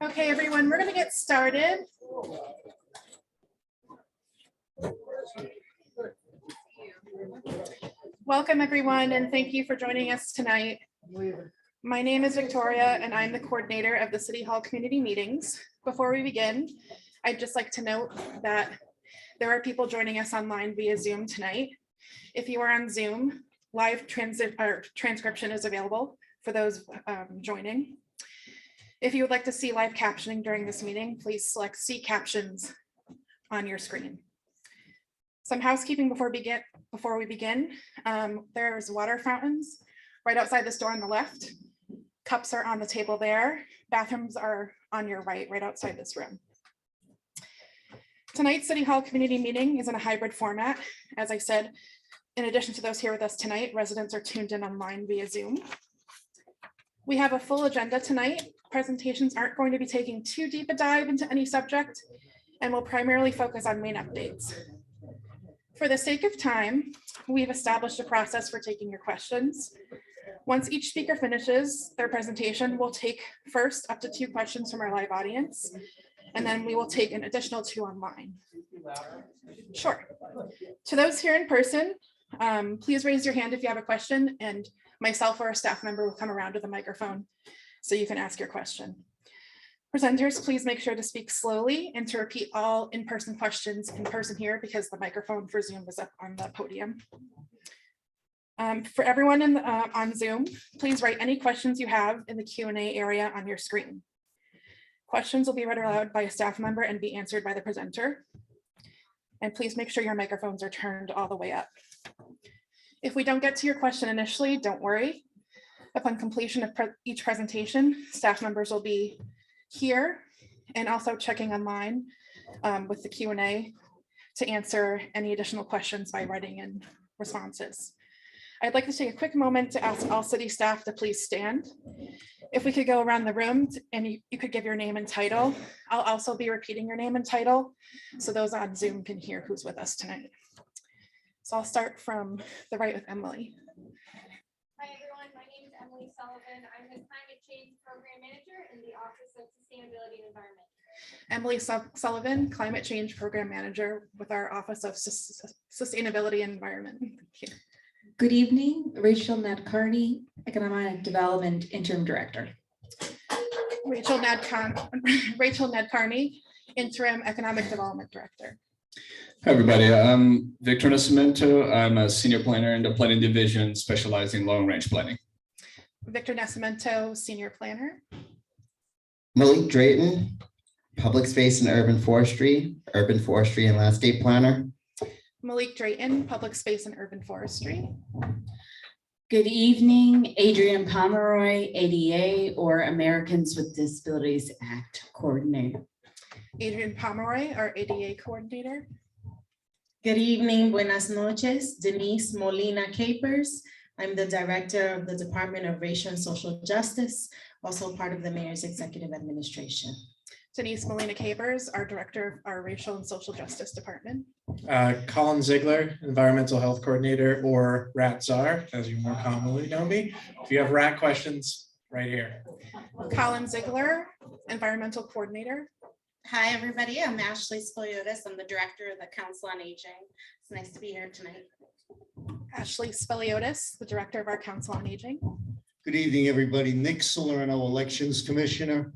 Okay, everyone, we're going to get started. Welcome, everyone, and thank you for joining us tonight. My name is Victoria, and I'm the coordinator of the City Hall Community Meetings. Before we begin, I'd just like to note that there are people joining us online via Zoom tonight. If you are on Zoom, live transcription is available for those joining. If you would like to see live captioning during this meeting, please select See Captions on your screen. Some housekeeping before we begin. There's water fountains right outside this door on the left. Cups are on the table there. Bathrooms are on your right outside this room. Tonight's City Hall community meeting is in a hybrid format. As I said, in addition to those here with us tonight, residents are tuned in online via Zoom. We have a full agenda tonight. Presentations aren't going to be taking too deep a dive into any subject and will primarily focus on main updates. For the sake of time, we've established a process for taking your questions. Once each speaker finishes their presentation, we'll take first up to 2 questions from our live audience, and then we will take an additional 2 online. Sure. To those here in person, please raise your hand if you have a question, and myself or a staff member will come around to the microphone so you can ask your question. Presenters, please make sure to speak slowly and to repeat all in-person questions in person here because the microphone for Zoom is up on the podium. For everyone on Zoom, please write any questions you have in the Q&A area on your screen. Questions will be read aloud by a staff member and be answered by the presenter. And please make sure your microphones are turned all the way up. If we don't get to your question initially, don't worry. Upon completion of each presentation, staff members will be here and also checking online with the Q&A to answer any additional questions by writing in responses. I'd like to take a quick moment to ask all city staff to please stand. If we could go around the room and you could give your name and title. I'll also be repeating your name and title so those on Zoom can hear who's with us tonight. So I'll start from the right with Emily. Hi everyone, my name is Emily Sullivan. I'm the Climate Change Program Manager in the Office of Sustainability and Environment. Emily Sullivan, Climate Change Program Manager with our Office of Sustainability and Environment. Thank you. Good evening, Rachel Nadkarni, Economic Development Interim Director. Rachel Nadkarni, Interim Economic Development Director. Hi everybody, I'm Victor Nascimento. I'm a Senior Planner in the Planning Division specializing in long range planning. Victor Nascimento, Senior Planner. Malik Drayton, Public Space and Urban Forestry and Landscape Planner. Malik Drayton, Public Space and Urban Forestry. Good evening, Adrian Pomeroy, ADA or Americans with Disabilities Act Coordinator. Adrian Pomeroy, our ADA Coordinator. Good evening, buenas noches, Denise Molina Capers. I'm the Director of the Department of Racial and Social Justice, also part of the Mayor's Executive Administration. Denise Molina Capers, our Director of our Racial and Social Justice Department. Colin Ziegler, Environmental Health Coordinator, or RAT Czar, as you more commonly know me. If you have RAT questions, right here. Colin Ziegler, Environmental Coordinator. Hi, everybody. I'm Ashley Spiliotis. I'm the Director of the Council on Aging. It's nice to be here tonight. Ashley Spiliotis, the Director of our Council on Aging. Good evening, everybody. Nick Salerno, Elections Commissioner.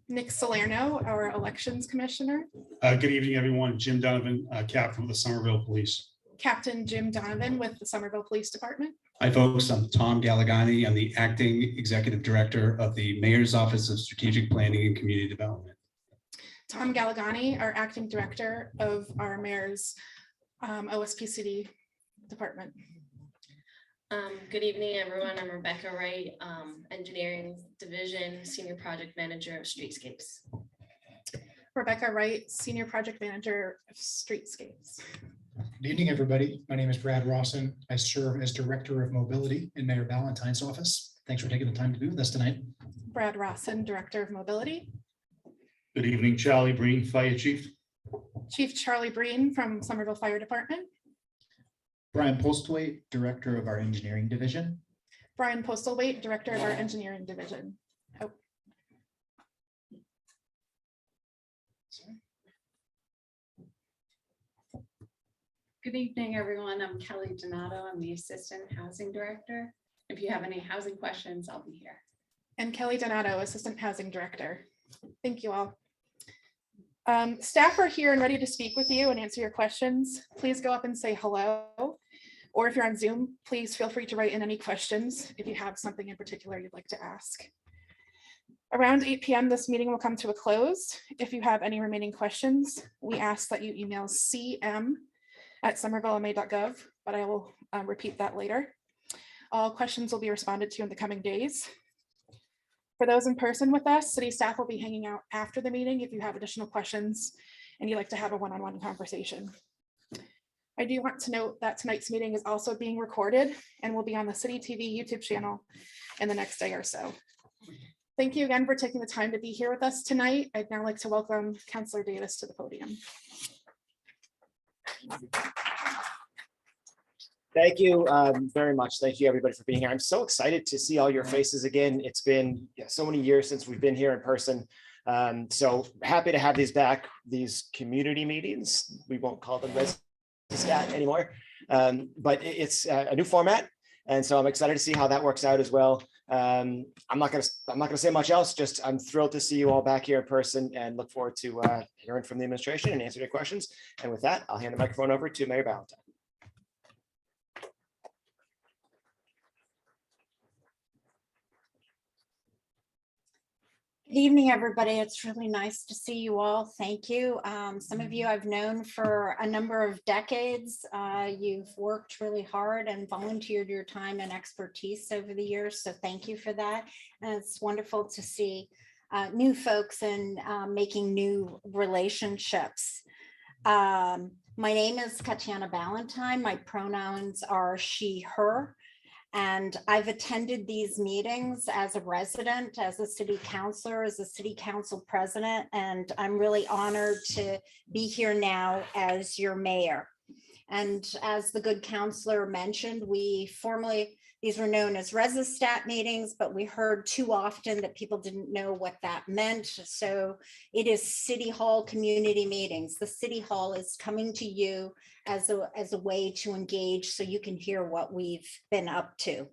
Nick Salerno, our Elections Commissioner. Good evening, everyone. Jim Donovan, Captain of the Somerville Police. Captain Jim Donovan with the Somerville Police Department. Hi, folks. I'm Tom Galagani. I'm the Acting Executive Director of the Mayor's Office of Strategic Planning and Community Development. Tom Galagani, our Acting Director of our Mayor's OSPCD Department. Good evening, everyone. I'm Rebecca Wright, Engineering Division, Senior Project Manager of Streetscapes. Rebecca Wright, Senior Project Manager of Streetscapes. Good evening, everybody. My name is Brad Rawson. I serve as Director of Mobility in Mayor Ballantyne's office. Thanks for taking the time to do this tonight. Brad Rawson, Director of Mobility. Good evening, Charlie Breen, Fire Chief. Chief Charlie Breen from Somerville Fire Department. Brian Postwaite, Director of our Engineering Division. Brian Postlethwaite, Director of our Engineering Division. Oh. Sorry. Good evening, everyone. I'm Kelly Donato. I'm the Assistant Housing Director. If you have any housing questions, I'll be here. And Kelly Donato, Assistant Housing Director. Thank you all. Staff are here and ready to speak with you and answer your questions. Please go up and say hello. Or if you're on Zoom, please feel free to write in any questions if you have something in particular you'd like to ask. Around 8 p.m. this meeting will come to a close. If you have any remaining questions, we ask that you email cm@somervillema.gov, but I will repeat that later. All questions will be responded to in the coming days. For those in person with us, city staff will be hanging out after the meeting if you have additional questions and you'd like to have a one-on-one conversation. I do want to note that tonight's meeting is also being recorded and will be on the City TV YouTube channel in the next day or so. Thank you again for taking the time to be here with us tonight. I'd now like to welcome Councilor Davis to the podium. Thank you very much. Thank you, everybody, for being here. I'm so excited to see all your faces again. It's been so many years since we've been here in person. So happy to have these back, these community meetings. We won't call them stat anymore, but it's a new format, and so I'm excited to see how that works out as well. I'm not gonna say much else. Just I'm thrilled to see you all back here in person, and look forward to hearing from the administration and answering your questions. And with that, I'll hand the microphone over to Mayor Ballantyne. Good evening, everybody. It's really nice to see you all. Thank you. Some of you I've known for a number of decades. You've worked really hard and volunteered your time and expertise over the years. So thank you for that. And it's wonderful to see new folks and making new relationships. My name is Katjana Ballantyne. My pronouns are she, her. And I've attended these meetings as a resident, as a city councilor, as a city council president, and I'm really honored to be here now as your mayor. And as the good councilor mentioned, these were known as Resistat meetings, but we heard too often that people didn't know what that meant. So it is City Hall community meetings. The City Hall is coming to you as a way to engage so you can hear what we've been up to.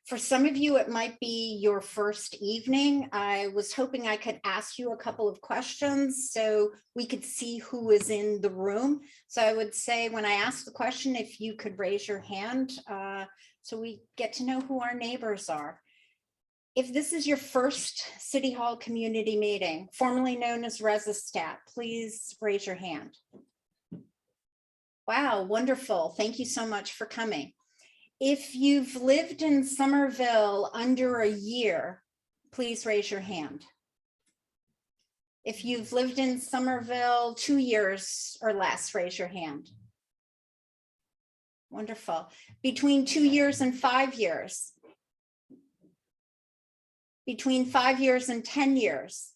For some of you, it might be your first evening. I was hoping I could ask you a couple of questions so we could see who is in the room. So I would say when I ask the question, if you could raise your hand so we get to know who our neighbors are. If this is your first City Hall community meeting, formerly known as Resistat, please raise your hand. Wow, wonderful. Thank you so much for coming. If you've lived in Somerville under a year, please raise your hand. If you've lived in Somerville 2 years or less, raise your hand. Wonderful. Between 2 years and 5 years. Between 5 years and 10 years.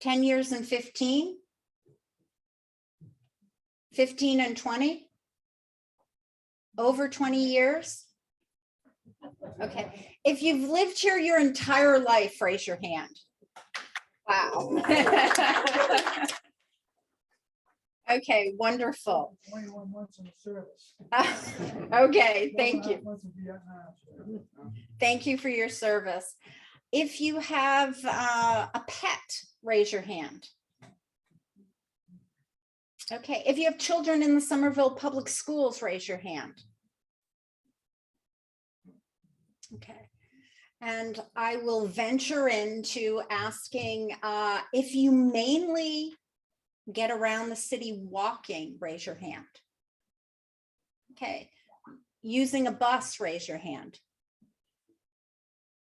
10 years and 15. 15 and 20. Over 20 years? Okay. If you've lived here your entire life, raise your hand. Wow. Okay, wonderful. 21 months in the service. Okay, thank you. Thank you for your service. If you have a pet, raise your hand. Okay, if you have children in the Somerville Public Schools, raise your hand. Okay, and I will venture into asking if you mainly get around the city walking, raise your hand. Okay, using a bus, raise your hand.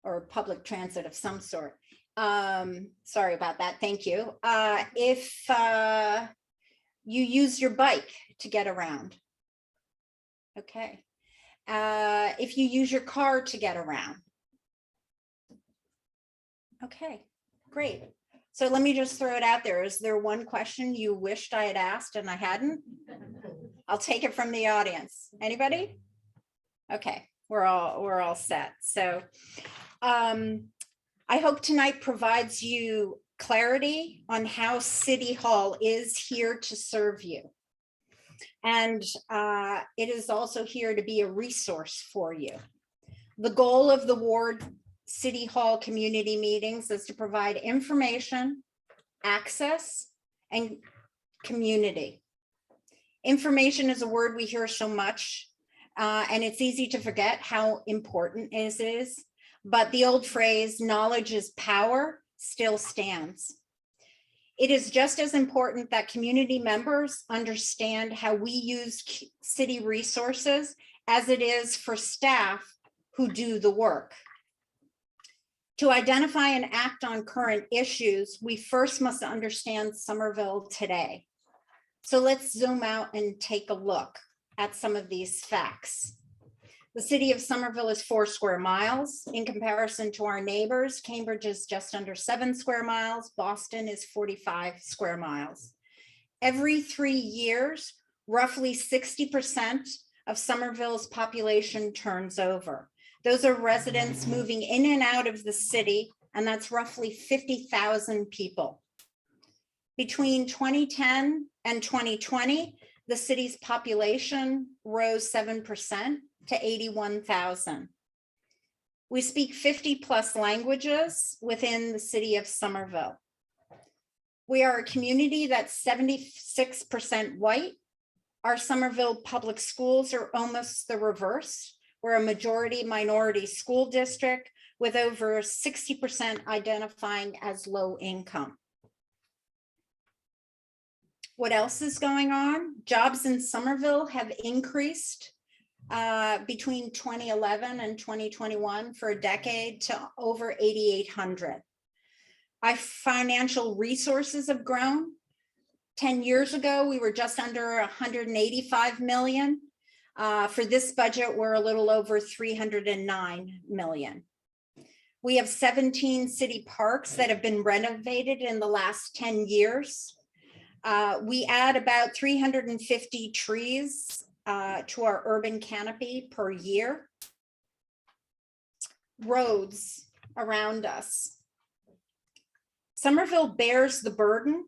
Or public transit of some sort. Sorry about that, thank you. If you use your bike to get around. Okay. If you use your car to get around. Okay, great. So let me just throw it out there. Is there one question you wished I had asked and I hadn't? I'll take it from the audience. Anybody? Okay, we're all set. So I hope tonight provides you clarity on how City Hall is here to serve you. And it is also here to be a resource for you. The goal of the Ward City Hall community meetings is to provide information, access, and community. Information is a word we hear so much, and it's easy to forget how important it is. But the old phrase, knowledge is power, still stands. It is just as important that community members understand how we use city resources as it is for staff who do the work. To identify and act on current issues, we first must understand Somerville today. So let's zoom out and take a look at some of these facts. The city of Somerville is 4 square miles. In comparison to our neighbors, Cambridge is just under 7 square miles. Boston is 45 square miles. Every 3 years, roughly 60% of Somerville's population turns over. Those are residents moving in and out of the city, and that's roughly 50,000 people. Between 2010 and 2020, the city's population rose 7% to 81,000. We speak 50+ languages within the city of Somerville. We are a community that's 76% white. Our Somerville public schools are almost the reverse. We're a majority minority school district with over 60% identifying as low income. What else is going on? Jobs in Somerville have increased between 2011 and 2021 for a decade to over 8,800. Our financial resources have grown. 10 years ago, we were just under 185 million. For this budget, we're a little over 309 million. We have 17 city parks that have been renovated in the last 10 years. We add about 350 trees to our urban canopy per year. Roads around us. Somerville bears the burden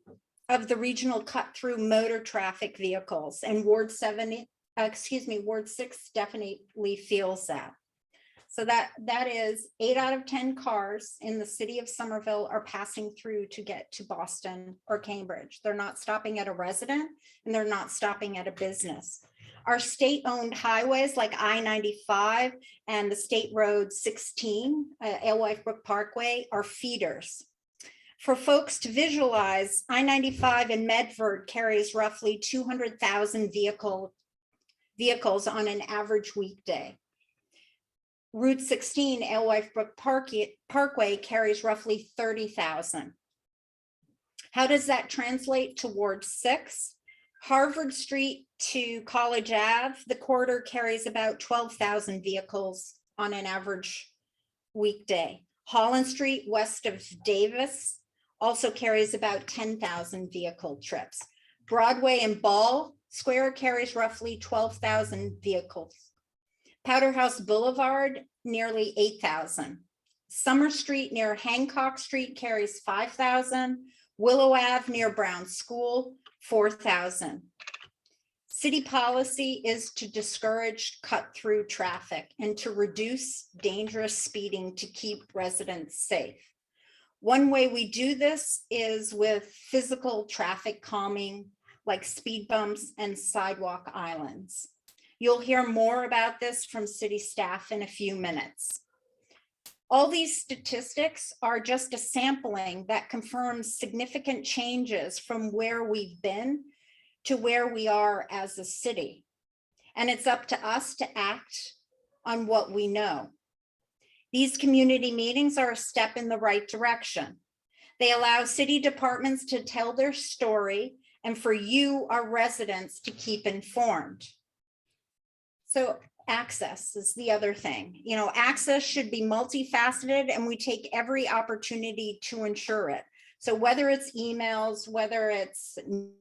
of the regional cut-through motor traffic vehicles, and Ward 6 definitely feels that. So that is 8 out of 10 cars in the city of Somerville are passing through to get to Boston or Cambridge. They're not stopping at a resident and they're not stopping at a business. Our state-owned highways like I-95 and the State Road 16, Alewife Brook Parkway, are feeders. For folks to visualize, I-95 in Medford carries roughly 200,000 vehicles on an average weekday. Route 16, Alewife Brook Parkway carries roughly 30,000. How does that translate to Ward 6? Harvard Street to College Ave, the corridor carries about 12,000 vehicles on an average weekday. Holland Street west of Davis also carries about 10,000 vehicle trips. Broadway and Ball Square carries roughly 12,000 vehicles. Powderhouse Boulevard, nearly 8,000. Summer Street near Hancock Street carries 5,000. Willow Ave near Brown School, 4,000. City policy is to discourage cut-through traffic and to reduce dangerous speeding to keep residents safe. One way we do this is with physical traffic calming, like speed bumps and sidewalk islands. You'll hear more about this from city staff in a few minutes. All these statistics are just a sampling that confirms significant changes from where we've been to where we are as a city. And it's up to us to act on what we know. These community meetings are a step in the right direction. They allow city departments to tell their story and for you, our residents, to keep informed. So access is the other thing. You know, access should be multifaceted and we take every opportunity to ensure it. So whether it's emails, whether it's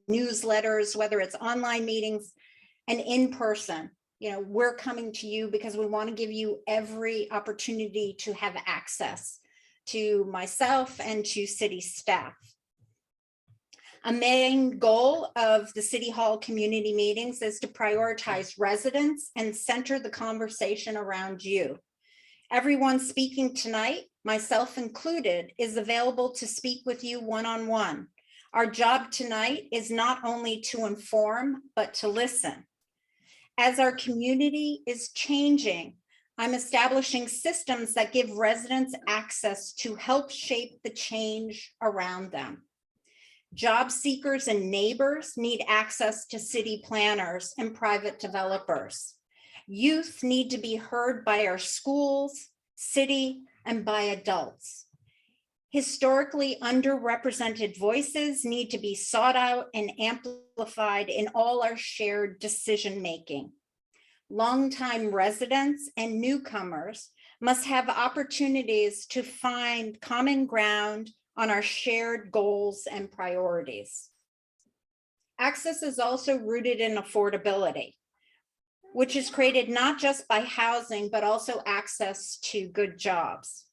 newsletters, whether it's online meetings and in person, you know, we're coming to you because we want to give you every opportunity to have access to myself and to city staff. A main goal of the City Hall community meetings is to prioritize residents and center the conversation around you. Everyone speaking tonight, myself included, is available to speak with you one-on-one. Our job tonight is not only to inform, but to listen. As our community is changing, I'm establishing systems that give residents access to help shape the change around them. Job seekers and neighbors need access to city planners and private developers. Youth need to be heard by our schools, city, and by adults. Historically underrepresented voices need to be sought out and amplified in all our shared decision-making. Longtime residents and newcomers must have opportunities to find common ground on our shared goals and priorities. Access is also rooted in affordability, which is created not just by housing, but also access to good jobs.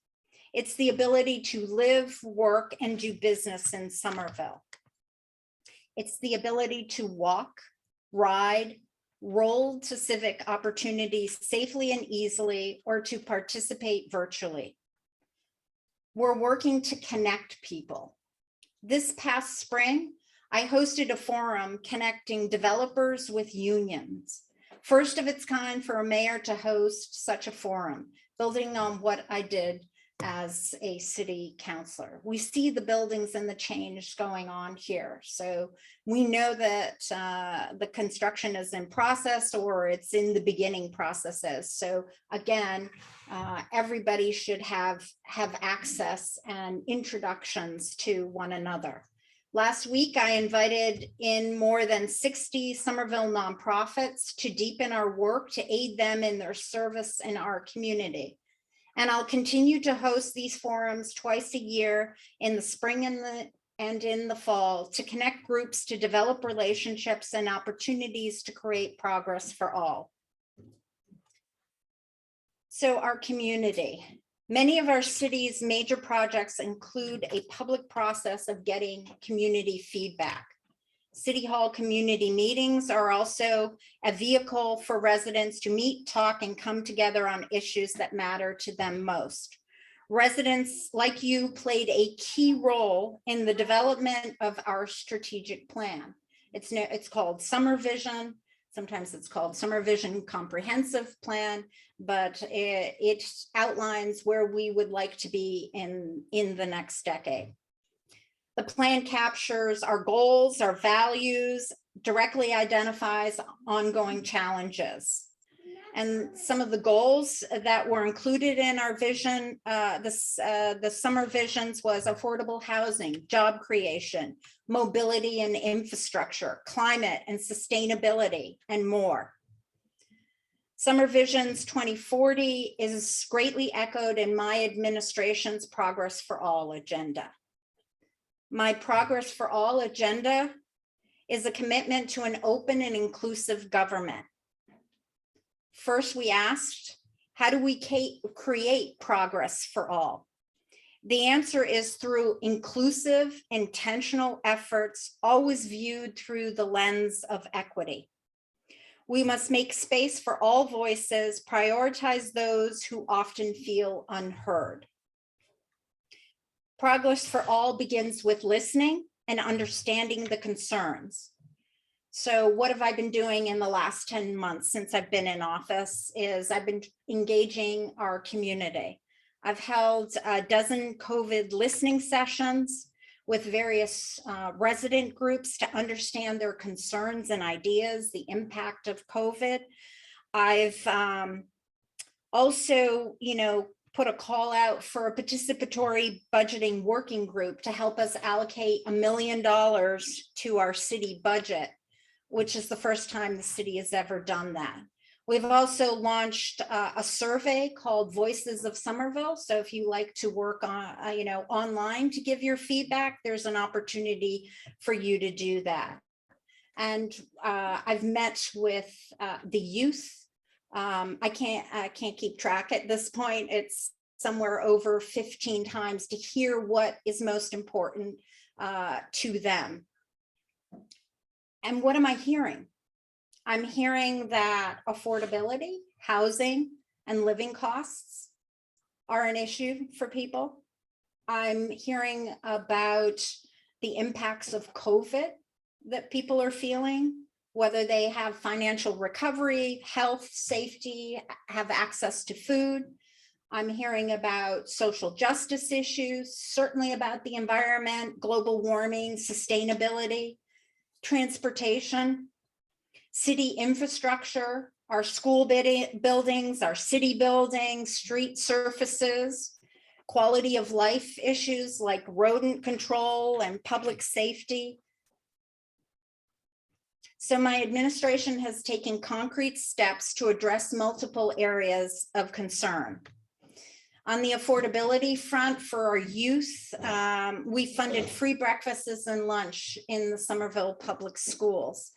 It's the ability to live, work, and do business in Somerville. It's the ability to walk, ride, roll to civic opportunities safely and easily, or to participate virtually. We're working to connect people. This past spring, I hosted a forum connecting developers with unions. First of its kind for a mayor to host such a forum, building on what I did as a city councilor. We see the buildings and the change going on here. So we know that the construction is in process or it's in the beginning processes. So again, everybody should have access and introductions to one another. Last week, I invited in more than 60 Somerville nonprofits to deepen our work to aid them in their service in our community. And I'll continue to host these forums twice a year in the spring and in the fall to connect groups to develop relationships and opportunities to create progress for all. So our community. Many of our city's major projects include a public process of getting community feedback. City Hall community meetings are also a vehicle for residents to meet, talk, and come together on issues that matter to them most. Residents like you played a key role in the development of our strategic plan. It's called Summer Vision. Sometimes it's called Summer Vision Comprehensive Plan, but it outlines where we would like to be in the next decade. The plan captures our goals, our values, directly identifies ongoing challenges. And some of the goals that were included in our vision, the summer visions was affordable housing, job creation, mobility and infrastructure, climate and sustainability, and more. Summer Visions 2040 is greatly echoed in my administration's Progress for All agenda. My Progress for All agenda is a commitment to an open and inclusive government. First, we asked, how do we create progress for all? The answer is through inclusive, intentional efforts, always viewed through the lens of equity. We must make space for all voices, prioritize those who often feel unheard. Progress for all begins with listening and understanding the concerns. So what have I been doing in the last 10 months since I've been in office is I've been engaging our community. I've held a dozen COVID listening sessions with various resident groups to understand their concerns and ideas, the impact of COVID. I've also, put a call out for a participatory budgeting working group to help us allocate $1 million to our city budget, which is the first time the city has ever done that. We've also launched a survey called Voices of Somerville. So if you like to work on, online to give your feedback, there's an opportunity for you to do that. And I've met with the youth. I can't keep track at this point. It's somewhere over 15 times to hear what is most important to them. And what am I hearing? I'm hearing that affordability, housing, and living costs are an issue for people. I'm hearing about the impacts of COVID that people are feeling, whether they have financial recovery, health, safety, have access to food. I'm hearing about social justice issues, certainly about the environment, global warming, sustainability, transportation, city infrastructure, our school buildings, our city buildings, street surfaces, quality of life issues like rodent control and public safety. So my administration has taken concrete steps to address multiple areas of concern. On the affordability front for our youth, we funded free breakfasts and lunch in the Somerville Public Schools.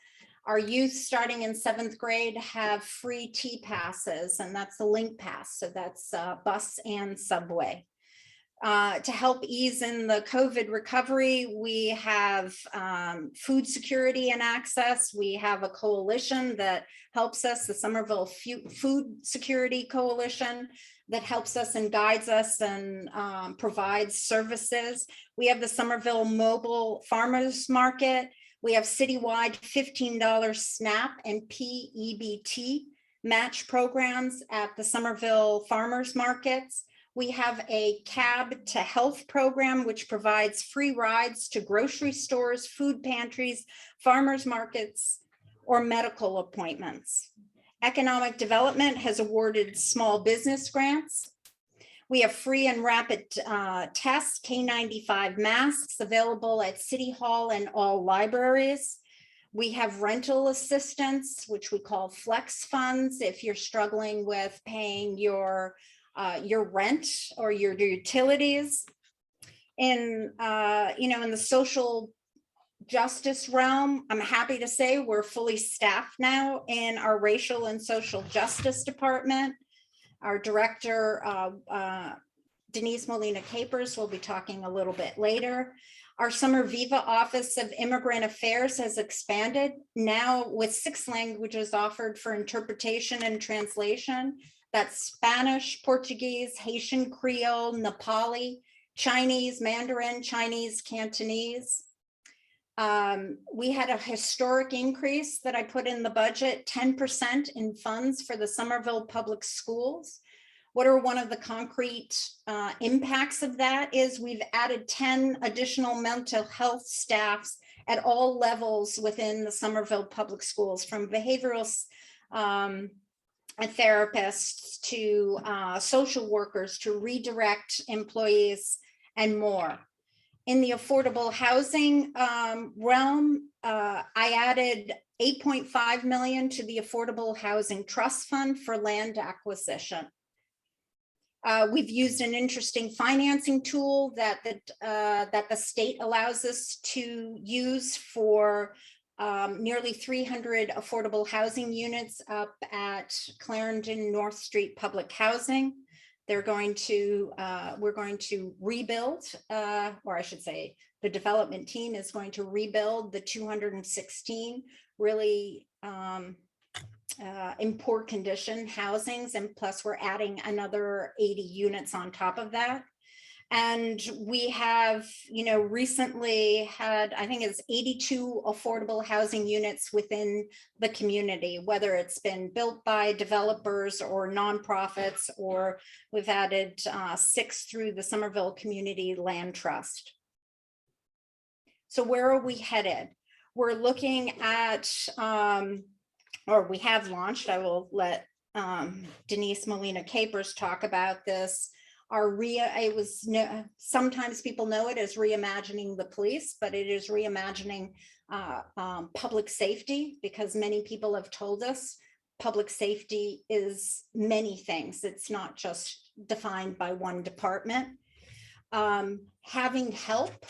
Our youth starting in 7th grade have free T passes, and that's the link pass. So that's bus and subway. To help ease in the COVID recovery, we have food security and access. We have a coalition that helps us, the Somerville Food Security Coalition, that helps us and guides us and provides services. We have the Somerville Mobile Farmers Market. We have citywide $15 SNAP and PEBT match programs at the Somerville Farmers Markets. We have a cab to health program, which provides free rides to grocery stores, food pantries, farmers markets, or medical appointments. Economic Development has awarded small business grants. We have free and rapid tests, K95 masks available at City Hall and all libraries. We have rental assistance, which we call flex funds. If you're struggling with paying your rent or your utilities. In the social justice realm, I'm happy to say we're fully staffed now in our racial and social justice department. Our director, Denise Molina Capers, will be talking a little bit later. Our Summer Viva Office of Immigrant Affairs has expanded now with 6 languages offered for interpretation and translation. That's Spanish, Portuguese, Haitian Creole, Nepali, Chinese, Mandarin, Chinese, Cantonese. We had a historic increase that I put in the budget, 10% in funds for the Somerville Public Schools. What are one of the concrete impacts of that is we've added 10 additional mental health staffs at all levels within the Somerville Public Schools, from behavioral therapists to social workers to redirect employees and more. In the affordable housing realm, I added $8.5 million to the Affordable Housing Trust Fund for land acquisition. We've used an interesting financing tool that the state allows us to use for nearly 300 affordable housing units up at Clarendon North Street Public Housing. We're going to rebuild, or I should say, the development team is going to rebuild the 216 really in poor condition housings, and plus we're adding another 80 units on top of that. And we have, recently had, I think it's 82 affordable housing units within the community, whether it's been built by developers or nonprofits, or we've added 6 through the Somerville Community Land Trust. So where are we headed? We're looking at, or we have launched, I will let Denise Molina Capers talk about this. Sometimes people know it as reimagining the police, but it is reimagining public safety, because many people have told us public safety is many things. It's not just defined by one department. Having help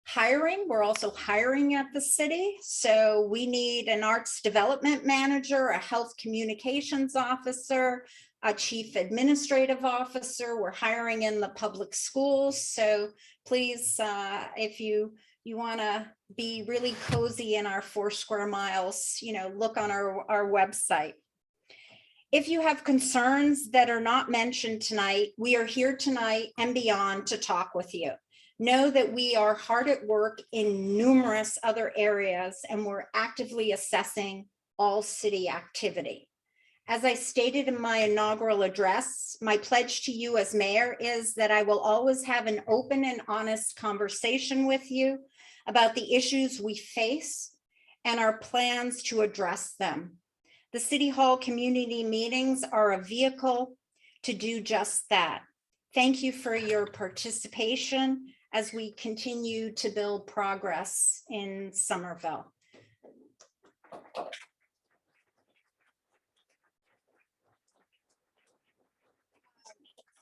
hiring, we're also hiring at the city. So we need an arts development manager, a health communications officer, a chief administrative officer. We're hiring in the public schools. So please, if you want to be really cozy in our 4 square miles, look on our website. If you have concerns that are not mentioned tonight, we are here tonight and beyond to talk with you. Know that we are hard at work in numerous other areas, and we're actively assessing all city activity. As I stated in my inaugural address, my pledge to you as mayor is that I will always have an open and honest conversation with you about the issues we face and our plans to address them. The City Hall community meetings are a vehicle to do just that. Thank you for your participation as we continue to build progress in Somerville.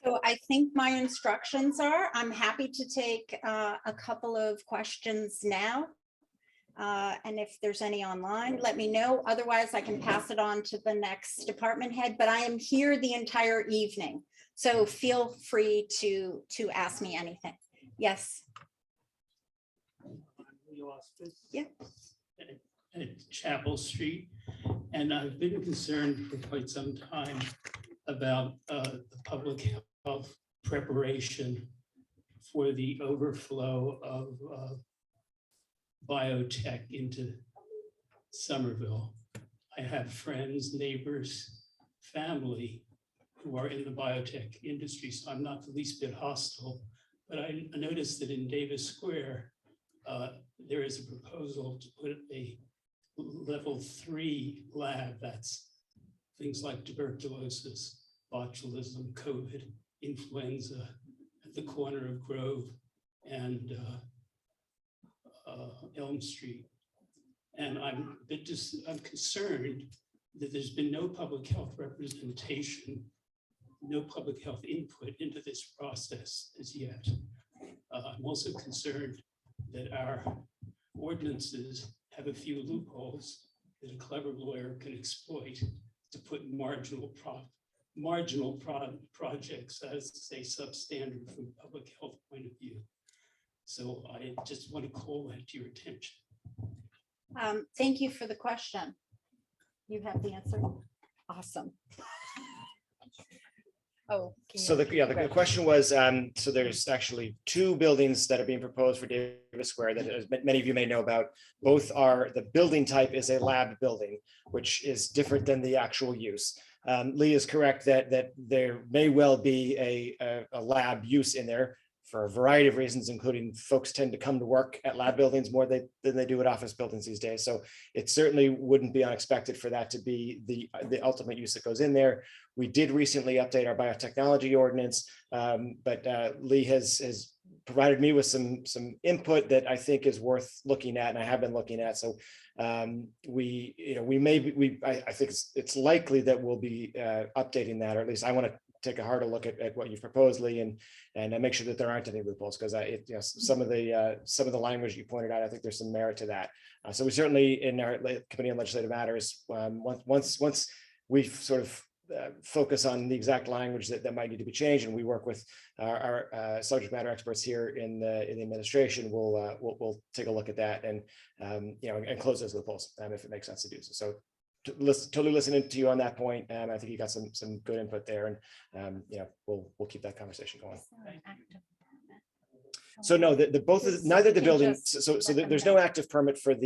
So I think my instructions are, I'm happy to take a couple of questions now. And if there's any online, let me know. Otherwise, I can pass it on to the next department head, but I am here the entire evening. So feel free to ask me anything. Yes. Yeah. At Chapel Street, and I've been concerned for quite some time about the public health preparation for the overflow of biotech into Somerville. I have friends, neighbors, family who are in the biotech industry, so I'm not the least bit hostile. But I noticed that in Davis Square, there is a proposal to put a level 3 lab, that's things like tuberculosis, botulism, COVID, influenza, at the corner of Grove and Elm Street. And I'm concerned that there's been no public health representation, no public health input into this process as yet. I'm also concerned that our ordinances have a few loopholes that a clever lawyer can exploit to put marginal projects as a substandard from a public health point of view. So I just want to call that to your attention. Thank you for the question. You have the answer. Awesome. Oh, so the question was, so there's actually 2 buildings that are being proposed for Davis Square that, as many of you may know about. Both are, the building type is a lab building, which is different than the actual use. Lee is correct that there may well be a lab use in there for a variety of reasons, including folks tend to come to work at lab buildings more than they do at office buildings these days. So it certainly wouldn't be unexpected for that to be the ultimate use that goes in there. We did recently update our biotechnology ordinance, but Lee has provided me with some input that I think is worth looking at, and I have been looking at. So I think it's likely that we'll be updating that, or at least I want to take a harder look at what you've proposed, Lee, and make sure that there aren't any loopholes, because some of the language you pointed out, I think there's some merit to that. So we certainly, in our Committee on Legislative Matters, once we sort of focus on the exact language that might need to be changed, and we work with our subject matter experts here in the administration, we'll take a look at that and and close those loopholes if it makes sense to do so. So totally listening to you on that point. And I think you got some good input there, and we'll keep that conversation going. So no, neither the building, so there's no active permit for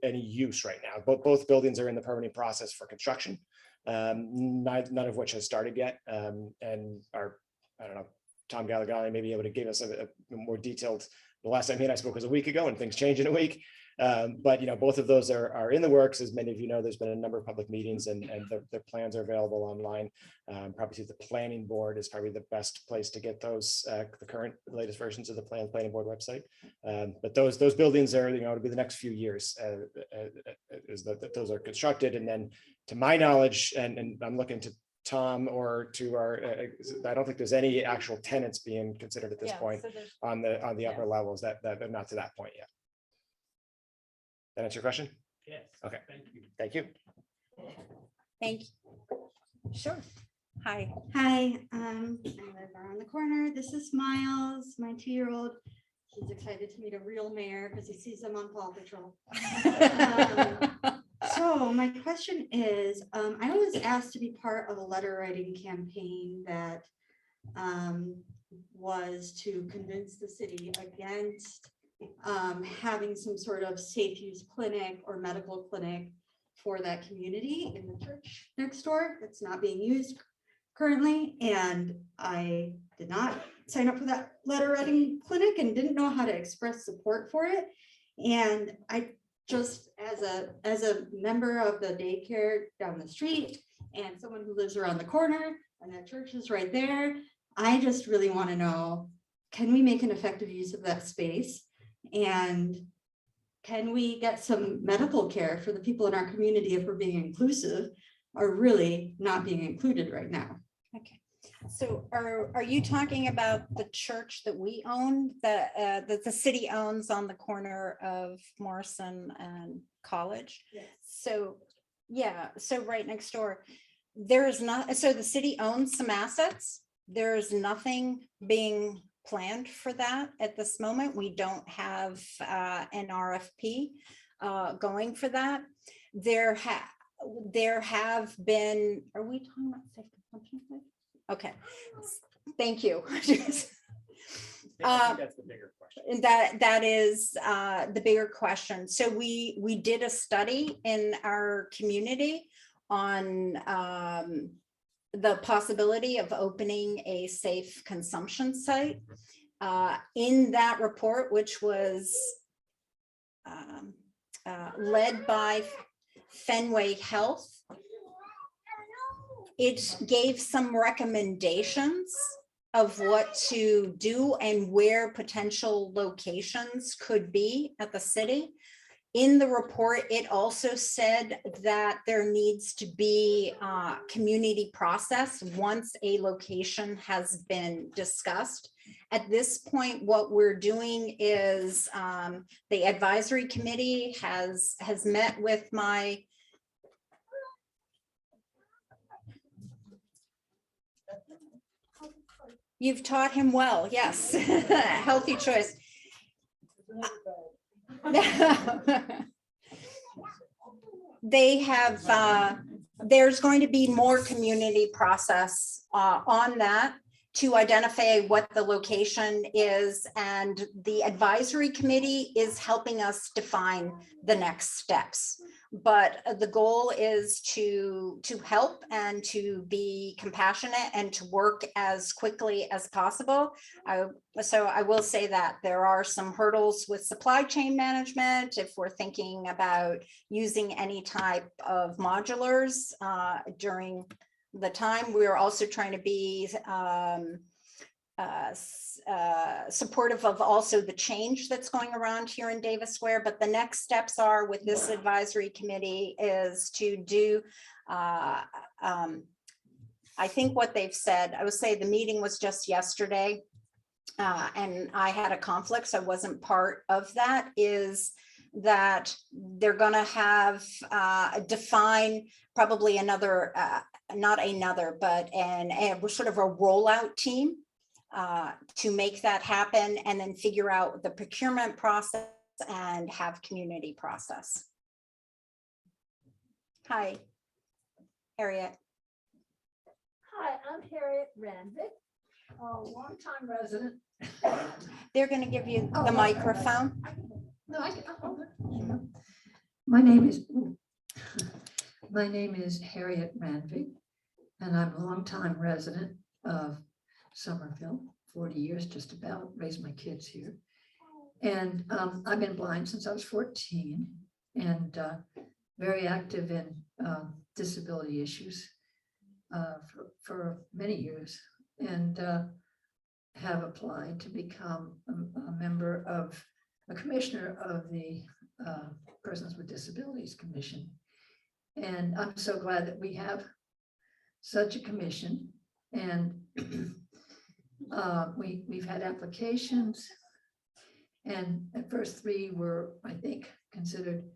any use right now, but both buildings are in the permitting process for construction. None of which has started yet. And I don't know, Tom Gallegani may be able to give us a more detailed, the last time he and I spoke was a week ago, and things change in a week. But both of those are in the works. As many of you know, there's been a number of public meetings, and their plans are available online. Probably through the planning board is probably the best place to get those, the latest versions of the planning board website. But those buildings are, to be the next few years those are constructed. And then to my knowledge, and I'm looking to Tom or to I don't think there's any actual tenants being considered at this point on the upper levels that they're not to that point yet. That answer your question? Yes. Okay. Thank you. Thank you. Thank you. Sure. Hi. Hi, I live around the corner. This is Miles, my 2-year-old. He's excited to meet a real mayor because he sees them on Paw Patrol. So my question is, I was asked to be part of a letter writing campaign that was to convince the city against having some sort of safe use clinic or medical clinic for that community in the church next door that's not being used currently. And I did not sign up for that letter writing clinic and didn't know how to express support for it. And I just, as a member of the daycare down the street and someone who lives around the corner and that church is right there, I just really want to know, can we make an effective use of that space? And can we get some medical care for the people in our community, if we're being inclusive, are really not being included right now? Okay. So are you talking about the church that we own, that the city owns on the corner of Morrison and College? Yes. So, yeah, so right next door, there is not, so the city owns some assets. There's nothing being planned for that at this moment. We don't have an RFP going for that. There have been, are we talking about safe consumption? Okay, thank you. I think that's the bigger question. That is the bigger question. So we did a study in our community on the possibility of opening a safe consumption site. In that report, which was led by Fenway Health, it gave some recommendations of what to do and where potential locations could be at the city. In the report, it also said that there needs to be a community process once a location has been discussed. At this point, what we're doing is the advisory committee has met with my You've taught him well, yes. Healthy choice. They have, there's going to be more community process on that to identify what the location is, and the advisory committee is helping us define the next steps. But the goal is to help and to be compassionate and to work as quickly as possible. So I will say that there are some hurdles with supply chain management if we're thinking about using any type of modulars during the time. We're also trying to be supportive of also the change that's going around here in Davis Square. But the next steps are with this advisory committee is to do, I think what they've said, I would say the meeting was just yesterday and I had a conflict, so I wasn't part of that, is that they're going to have define probably another, not another, but a sort of a rollout team to make that happen, and then figure out the procurement process and have community process. Hi, Harriet. Hi, I'm Harriet Randvick, a longtime resident. They're going to give you the microphone. No, I can. My name is Harriet Randvick, and I'm a longtime resident of Somerville, 40 years just about, raised my kids here. And I've been blind since I was 14 and very active in disability issues for many years, and have applied to become a member of a commissioner of the Persons with Disabilities Commission. And I'm so glad that we have such a commission. And we've had applications, and at first 3 were, I think, considered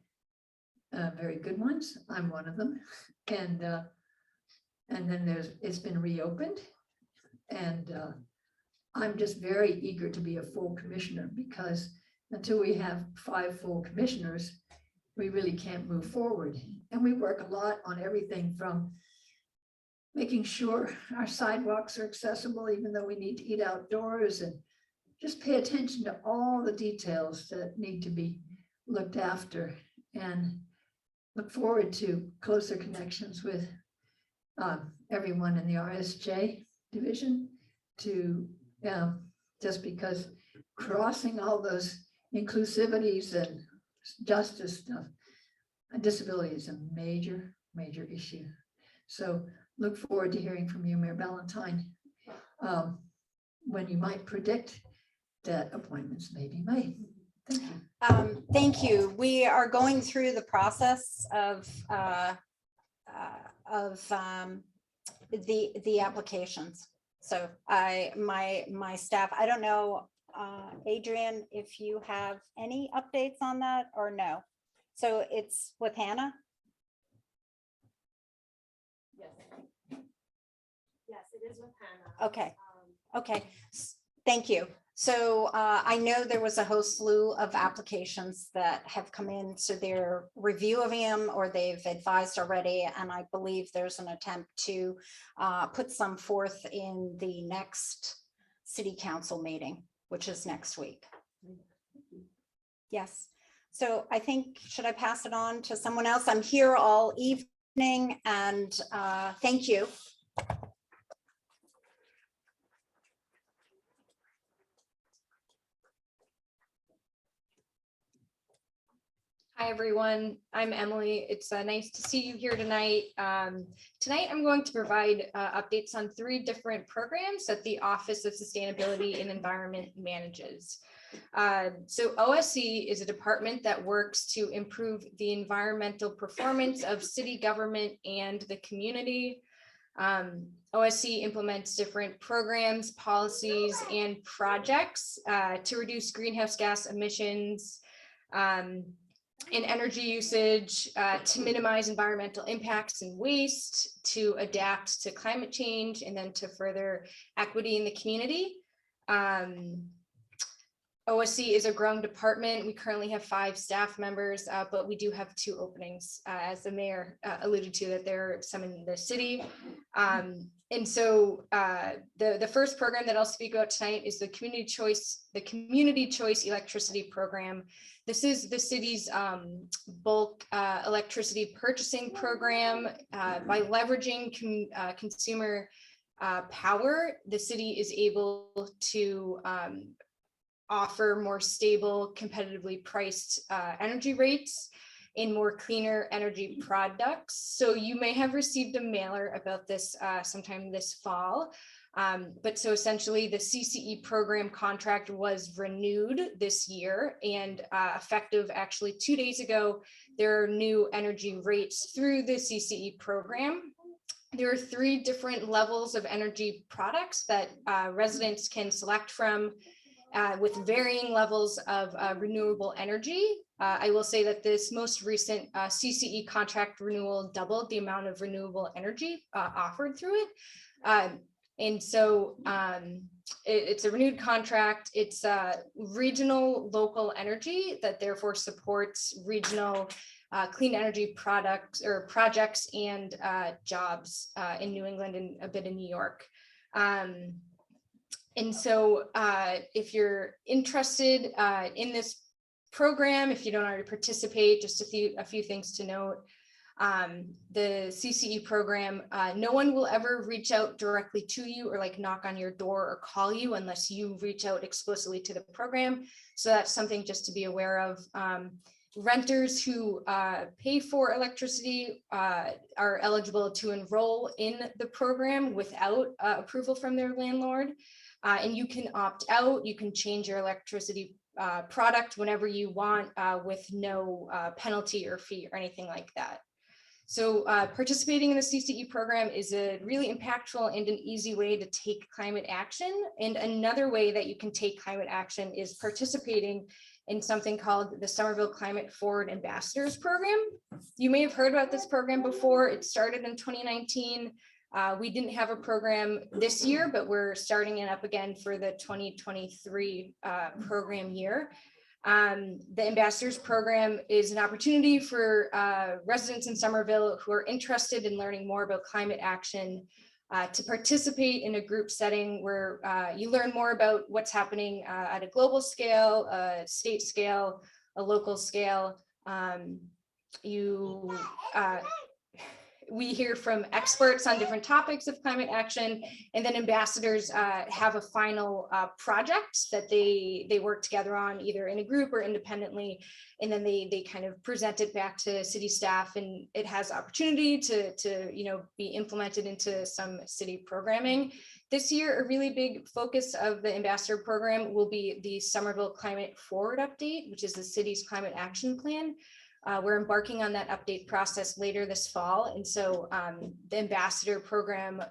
very good ones. I'm one of them. And then it's been reopened. And I'm just very eager to be a full commissioner, because until we have 5 full commissioners, we really can't move forward. And we work a lot on everything from making sure our sidewalks are accessible, even though we need to eat outdoors, and just pay attention to all the details that need to be looked after, and look forward to closer connections with everyone in the RSJ division, to just because crossing all those inclusivities and justice stuff, disability is a major issue. So look forward to hearing from you, Mayor Ballantyne, when you might predict that appointments may be made. Thank you. Thank you. We are going through the process of the applications. So my staff, I don't know, Adrian, if you have any updates on that or no. So it's with Hannah. Yes, it is with Hannah. Okay. Okay. Thank you. So I know there was a whole slew of applications that have come in, so they're reviewing them or they've advised already. And I believe there's an attempt to put some forth in the next city council meeting, which is next week. Yes. So I think, should I pass it on to someone else? I'm here all evening, and thank you. Hi, everyone. I'm Emily. It's nice to see you here tonight. Tonight, I'm going to provide updates on 3 different programs that the Office of Sustainability and Environment manages. So OSE is a department that works to improve the environmental performance of city government and the community. OSE implements different programs, policies, and projects to reduce greenhouse gas emissions, in energy usage, to minimize environmental impacts and waste, to adapt to climate change, and then to further equity in the community. OSE is a growing department. We currently have 5 staff members, but we do have 2 openings, as the mayor alluded to, that there are some in the city. And so the first program that I'll speak about tonight is the Community Choice Electricity Program. This is the city's bulk electricity purchasing program. By leveraging consumer power, the city is able to offer more stable, competitively priced energy rates in more cleaner energy products. So you may have received a mailer about this sometime this fall. But so essentially the CCE program contract was renewed this year, and effective actually 2 days ago, there are new energy rates through the CCE program. There are 3 different levels of energy products that residents can select from, with varying levels of renewable energy. I will say that this most recent CCE contract renewal doubled the amount of renewable energy offered through it. And so it's a renewed contract. It's regional local energy that therefore supports regional clean energy products or projects and jobs in New England and a bit in New York. And so if you're interested in this program, if you don't already participate, just a few things to note. The CCE program, no one will ever reach out directly to you or like knock on your door or call you unless you reach out explicitly to the program. So that's something just to be aware of. Renters who pay for electricity are eligible to enroll in the program without approval from their landlord. And you can opt out, you can change your electricity product whenever you want with no penalty or fee or anything like that. So participating in the CCE program is a really impactful and an easy way to take climate action. And another way that you can take climate action is participating in something called the Somerville Climate Forward Ambassadors Program. You may have heard about this program before. It started in 2019. We didn't have a program this year, but we're starting it up again for the 2023 program year. The Ambassadors Program is an opportunity for residents in Somerville who are interested in learning more about climate action to participate in a group setting where you learn more about what's happening at a global scale, a state scale, a local scale. We hear from experts on different topics of climate action, and then ambassadors have a final project that they work together on either in a group or independently, and then they kind of present it back to city staff, and it has opportunity to be implemented into some city programming. This year, a really big focus of the ambassador program will be the Somerville Climate Forward Update, which is the city's climate action plan. We're embarking on that update process later this fall. And so the ambassador program,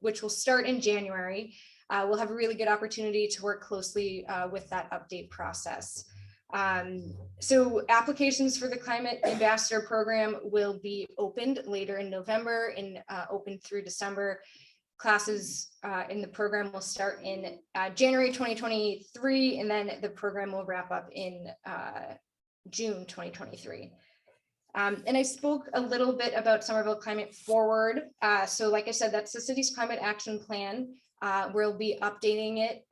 which will start in January, will have a really good opportunity to work closely with that update process. So applications for the Climate Ambassador Program will be opened later in November and open through December. Classes in the program will start in January 2023, and then the program will wrap up in June 2023. And I spoke a little bit about Somerville Climate Forward. So like I said, that's the city's climate action plan. We'll be updating it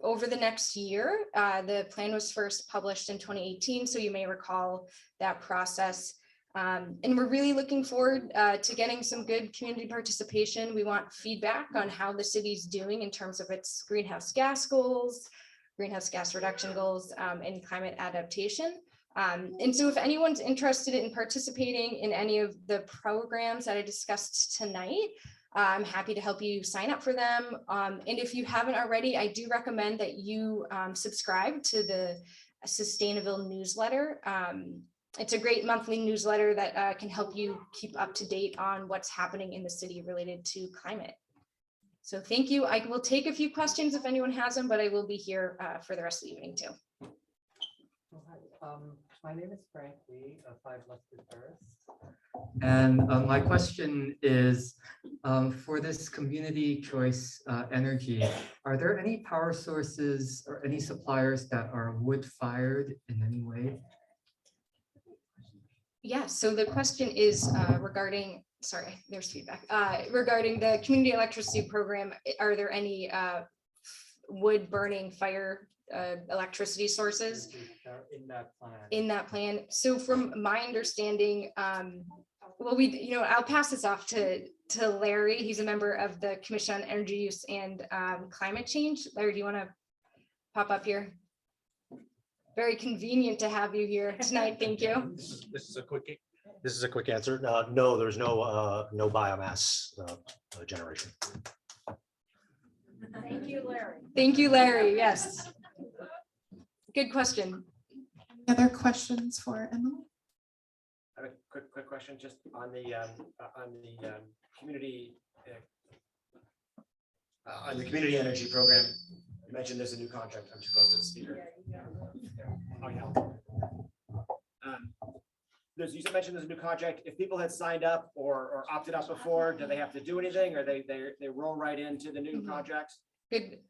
over the next year. The plan was first published in 2018, so you may recall that process. And we're really looking forward to getting some good community participation. We want feedback on how the city's doing in terms of its greenhouse gas goals, greenhouse gas reduction goals, and climate adaptation. And so if anyone's interested in participating in any of the programs that I discussed tonight, I'm happy to help you sign up for them. And if you haven't already, I do recommend that you subscribe to the Sustainable newsletter. It's a great monthly newsletter that can help you keep up to date on what's happening in the city related to climate. So thank you. I will take a few questions if anyone has them, but I will be here for the rest of the evening too. My name is Frank Lee of 5 Lester Terrace. And my question is, for this community choice energy, are there any power sources or any suppliers that are wood fired in any way? Yeah, so the question is regarding, sorry, there's feedback, regarding the community electricity program. Are there any wood burning fire electricity sources in that plan? So from my understanding, well, I'll pass this off to Larry. He's a member of the Commission on Energy Use and Climate Change. Larry, do you want to pop up here? Very convenient to have you here tonight. Thank you. This is a quick answer. No, there's no biomass generation. Thank you, Larry. Thank you, Larry. Yes. Good question. Other questions for Emily? I have a quick question just on the community energy program. You mentioned there's a new contract. I'm too close to the speaker. Oh, yeah. You mentioned there's a new contract. If people had signed up or opted out before, do they have to do anything, or they roll right into the new contracts? Good.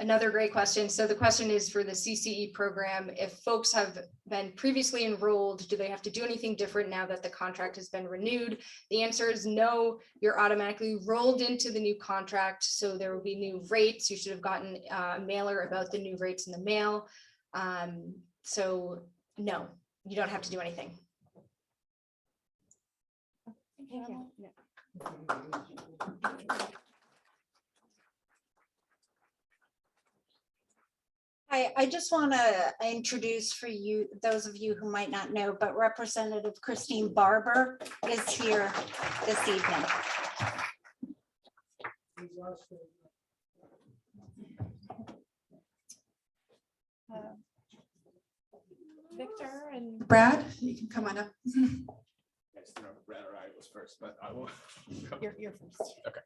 Another great question. So the question is for the CCE program, if folks have been previously enrolled, do they have to do anything different now that the contract has been renewed? The answer is no, you're automatically rolled into the new contract. So there will be new rates. You should have gotten a mailer about the new rates in the mail. So no, you don't have to do anything. Thank you. I just want to introduce for you, those of you who might not know, but Representative Christine Barber is here this evening. Victor and Brad, you can come on up. Brad or I was first, but I will. You're first. Okay.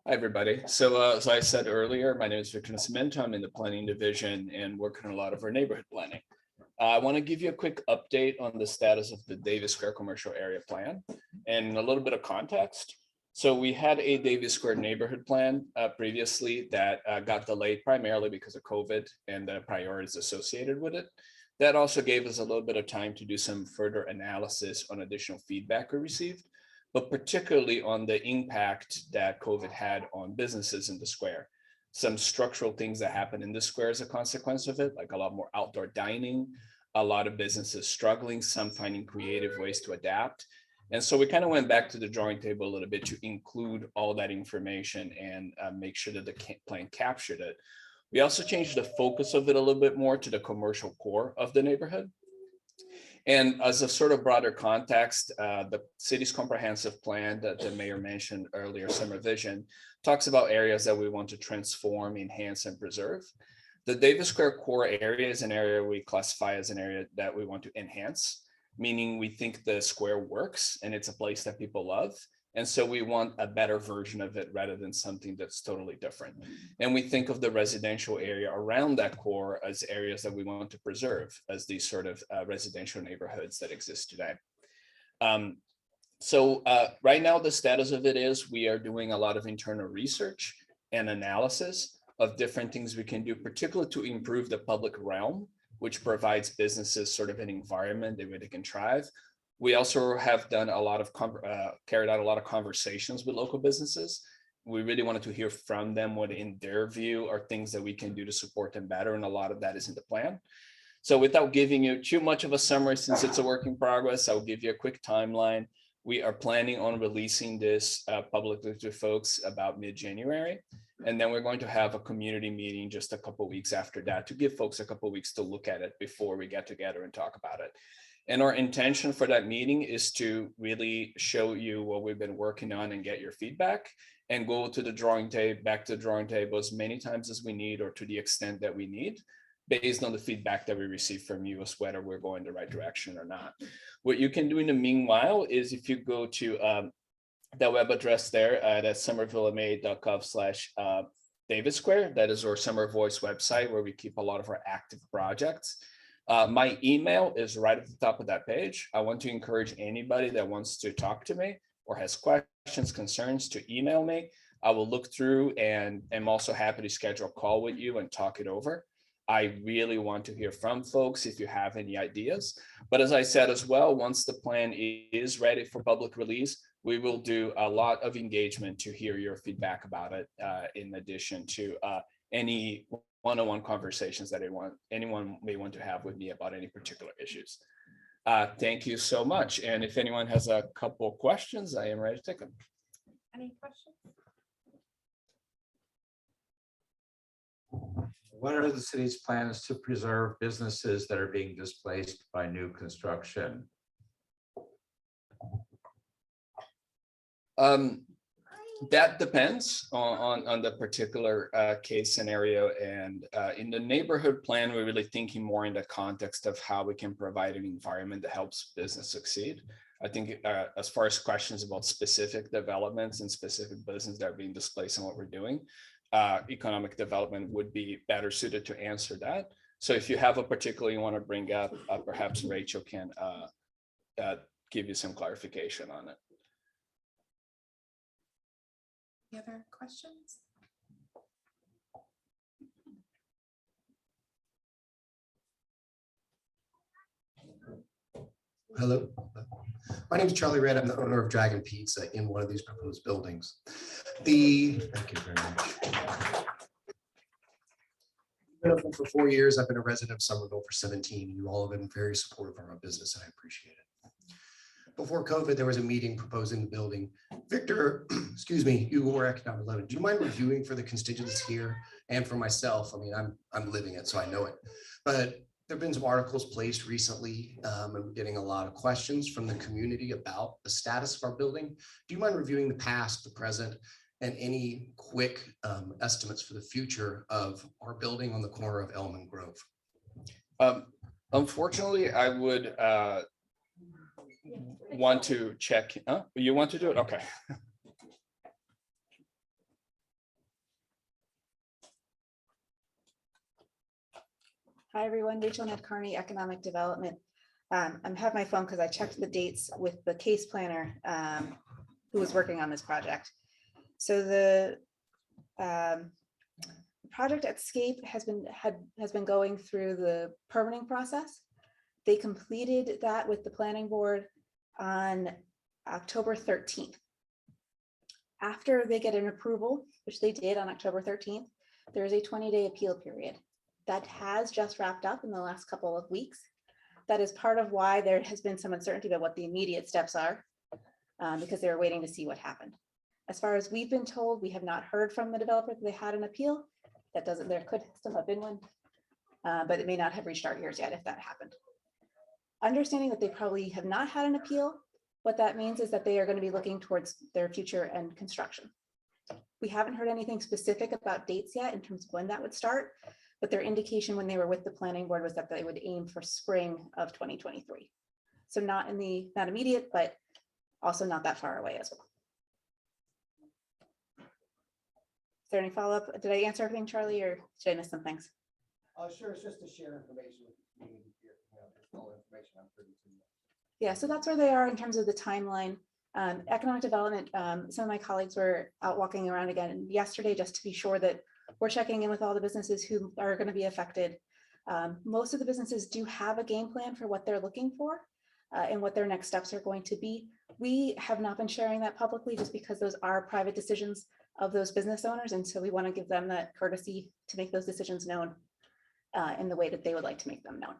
Hi, everybody. So as I said earlier, my name is Victor Nascimento. I'm in the planning division and working on a lot of our neighborhood planning. I want to give you a quick update on the status of the Davis Square Commercial Area Plan and a little bit of context. So we had a Davis Square neighborhood plan previously that got delayed primarily because of COVID and the priorities associated with it. That also gave us a little bit of time to do some further analysis on additional feedback we received, but particularly on the impact that COVID had on businesses in the square. Some structural things that happened in the square as a consequence of it, like a lot more outdoor dining, a lot of businesses struggling, some finding creative ways to adapt. And so we kind of went back to the drawing table a little bit to include all that information and make sure that the plan captured it. We also changed the focus of it a little bit more to the commercial core of the neighborhood. And as a sort of broader context, the city's comprehensive plan that the mayor mentioned earlier, Summer Vision, talks about areas that we want to transform, enhance, and preserve. The Davis Square core area is an area we classify as an area that we want to enhance, meaning we think the square works and it's a place that people love. And so we want a better version of it rather than something that's totally different. And we think of the residential area around that core as areas that we want to preserve as these sort of residential neighborhoods that exist today. Right now, the status of it is we are doing a lot of internal research and analysis of different things we can do, particularly to improve the public realm, which provides businesses sort of an environment where they can thrive. We also have done a lot of carried out a lot of conversations with local businesses. We really wanted to hear from them what in their view are things that we can do to support them better. And a lot of that is in the plan. So without giving you too much of a summary, since it's a work in progress, I'll give you a quick timeline. We are planning on releasing this publicly to folks about mid-January. And then we're going to have a community meeting just a couple of weeks after that to give folks a couple of weeks to look at it before we get together and talk about it. And our intention for that meeting is to really show you what we've been working on and get your feedback and go to the drawing table, back to the drawing table as many times as we need or to the extent that we need, based on the feedback that we receive from you as whether we're going the right direction or not. What you can do in the meanwhile is if you go to the web address there, that's somervillema.gov/Davis Square. That is our Summer Voice website where we keep a lot of our active projects. My email is right at the top of that page. I want to encourage anybody that wants to talk to me or has questions, concerns to email me. I will look through and am also happy to schedule a call with you and talk it over. I really want to hear from folks if you have any ideas. But as I said as well, once the plan is ready for public release, we will do a lot of engagement to hear your feedback about it, in addition to any one-on-one conversations that anyone may want to have with me about any particular issues. Thank you so much. And if anyone has a couple of questions, I am ready to take them. Any questions? What are the city's plans to preserve businesses that are being displaced by new construction? That depends on the particular case scenario. And in the neighborhood plan, we're really thinking more in the context of how we can provide an environment that helps business succeed. I think as far as questions about specific developments and specific business that are being displaced and what we're doing, economic development would be better suited to answer that. So if you have a particular you want to bring up, perhaps Rachel can give you some clarification on it. Any other questions? Hello, my name is Charlie Red. I'm the owner of Dragon Pizza in one of these proposed buildings. Thank you very much. Been open for 4 years. I've been a resident of Somerville for 17. You all have been very supportive of our business, and I appreciate it. Before COVID, there was a meeting proposing the building. Victor, excuse me, you were Economic 11. Do you mind reviewing for the constituents here and for myself? I mean, I'm living it, so I know it. But there have been some articles placed recently, and we're getting a lot of questions from the community about the status of our building. Do you mind reviewing the past, the present, and any quick estimates for the future of our building on the corner of Elm and Grove? Unfortunately, I would want to check. You want to do it? Okay. Hi, everyone. Rachel Nadkarni, Economic Development. I have my phone because I checked the dates with the case planner who was working on this project. So the project at Scape has been going through the permitting process. They completed that with the planning board on October 13th. After they get an approval, which they did on October 13th, there is a 20-day appeal period. That has just wrapped up in the last couple of weeks. That is part of why there has been some uncertainty about what the immediate steps are, because they were waiting to see what happened. As far as we've been told, we have not heard from the developer that they had an appeal. That doesn't, there could still have been one, but it may not have reached our ears yet if that happened. Understanding that they probably have not had an appeal, what that means is that they are going to be looking towards their future and construction. We haven't heard anything specific about dates yet in terms of when that would start, but their indication when they were with the planning board was that they would aim for spring of 2023. So not immediate, but also not that far away as well. Is there any follow-up? Did I answer everything, Charlie, or did I miss some things? Sure, it's just to share information with the community here. All information I'm privy to. Yeah, so that's where they are in terms of the timeline. Economic development, some of my colleagues were out walking around again yesterday just to be sure that we're checking in with all the businesses who are going to be affected. Most of the businesses do have a game plan for what they're looking for and what their next steps are going to be. We have not been sharing that publicly just because those are private decisions of those business owners. And so we want to give them that courtesy to make those decisions known in the way that they would like to make them known.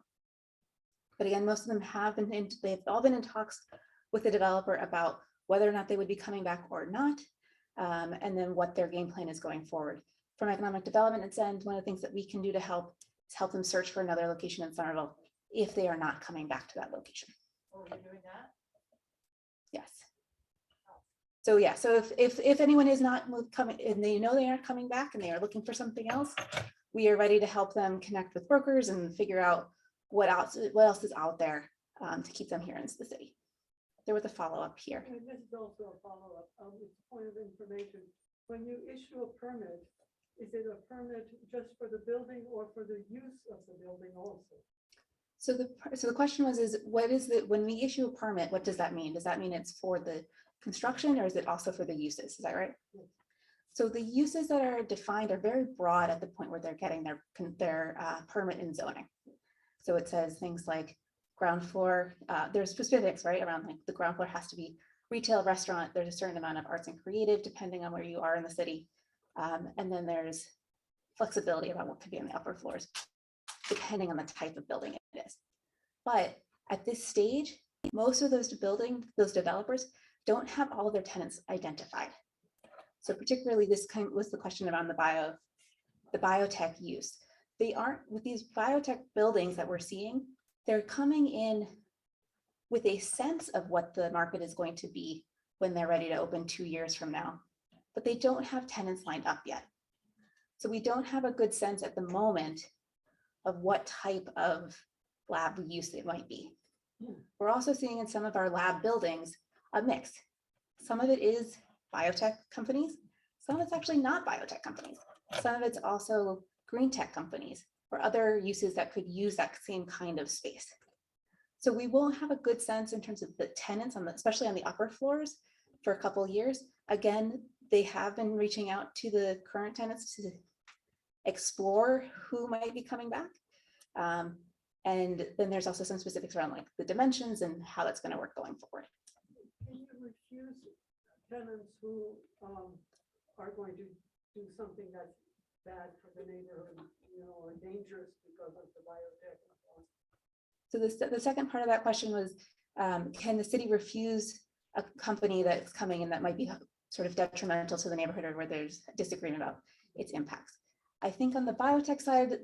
But again, most of them have been, they've all been in talks with the developer about whether or not they would be coming back or not, and then what their game plan is going forward. From economic development end, one of the things that we can do to help is help them search for another location in Somerville if they are not coming back to that location. Oh, we're doing that? Yes. So yeah, so if anyone is not coming and they know they aren't coming back and they are looking for something else, we are ready to help them connect with brokers and figure out what else is out there to keep them here in the city. There was a follow-up here. And this is also a follow-up. It's a point of information. When you issue a permit, is it a permit just for the building or for the use of the building also? So the question was, what is the, when we issue a permit, what does that mean? Does that mean it's for the construction or is it also for the uses? Is that right? Yes. So the uses that are defined are very broad at the point where they're getting their permit in zoning. So it says things like ground floor, there's specifics, right? Around like the ground floor has to be retail, restaurant, there's a certain amount of arts and creative depending on where you are in the city. And then there's flexibility about what could be on the upper floors, depending on the type of building it is. But at this stage, most of those developers don't have all of their tenants identified. So particularly this was the question around the biotech use. They aren't, with these biotech buildings that we're seeing, they're coming in with a sense of what the market is going to be when they're ready to open 2 years from now, but they don't have tenants lined up yet. So we don't have a good sense at the moment of what type of lab use it might be. We're also seeing in some of our lab buildings a mix. Some of it is biotech companies, some of it's actually not biotech companies. Some of it's also green tech companies or other uses that could use that same kind of space. So we won't have a good sense in terms of the tenants, especially on the upper floors for a couple of years. Again, They have been reaching out to the current tenants to explore who might be coming back. And then there's also some specifics around like the dimensions and how that's going to work going forward. Can you refuse tenants who are going to do something that's bad for the neighborhood, or dangerous because of the biotech? So the second part of that question was, can the city refuse a company that's coming in that might be sort of detrimental to the neighborhood or where there's disagreement about its impacts? I think on the biotech side,